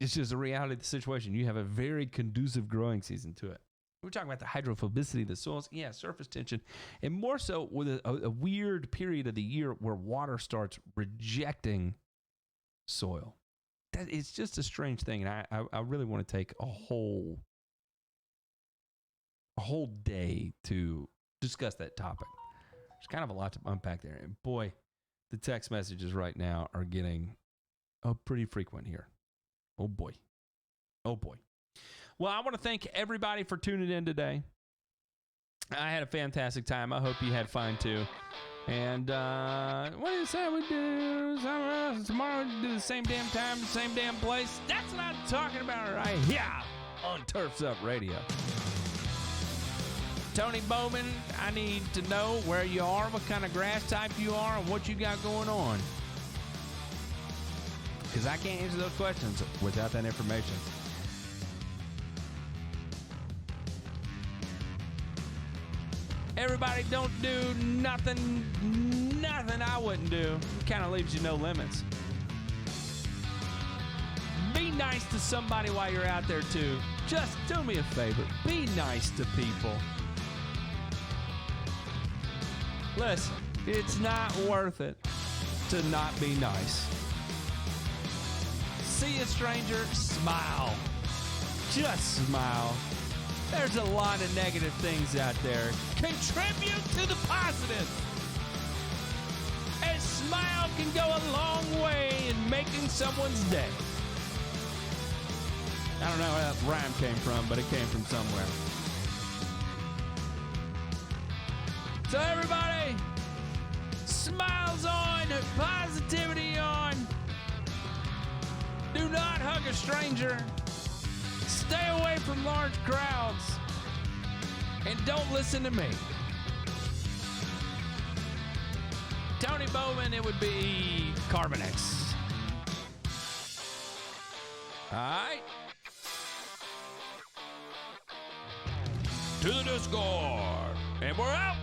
It's just a reality of the situation. You have a very conducive growing season to it. We're talking about the hydrophobicity of the soils. Yeah, surface tension. And more so with a weird period of the year where water starts rejecting soil. It's just a strange thing. And I really want to take a whole day to discuss that topic. There's kind of a lot to unpack there. And boy, the text messages right now are getting pretty frequent here. Oh boy. Oh boy. Well, I want to thank everybody for tuning in today. I had a fantastic time. I hope you had fun too. And what do you say we do tomorrow? We do the same damn time, same damn place. That's what I'm talking about right here on Turfs Up Radio. Tony Bowman, I need to know where you are, what kind of grass type you are, and what you got going on. Because I can't answer those questions without that information. Everybody don't do nothing I wouldn't do. Kind of leaves you no limits. Be nice to somebody while you're out there too. Just do me a favor. Be nice to people. Listen, it's not worth it to not be nice. See a stranger, smile. Just smile. There's a lot of negative things out there. Contribute to the positive. A smile can go a long way in making someone's day. I don't know where that rhyme came from, but it came from somewhere. So everybody, smiles on, positivity on. Do not hug a stranger. Stay away from large crowds. And don't listen to me. Tony Bowman, it would be Carbonex. All right. To the Discord. And we're out.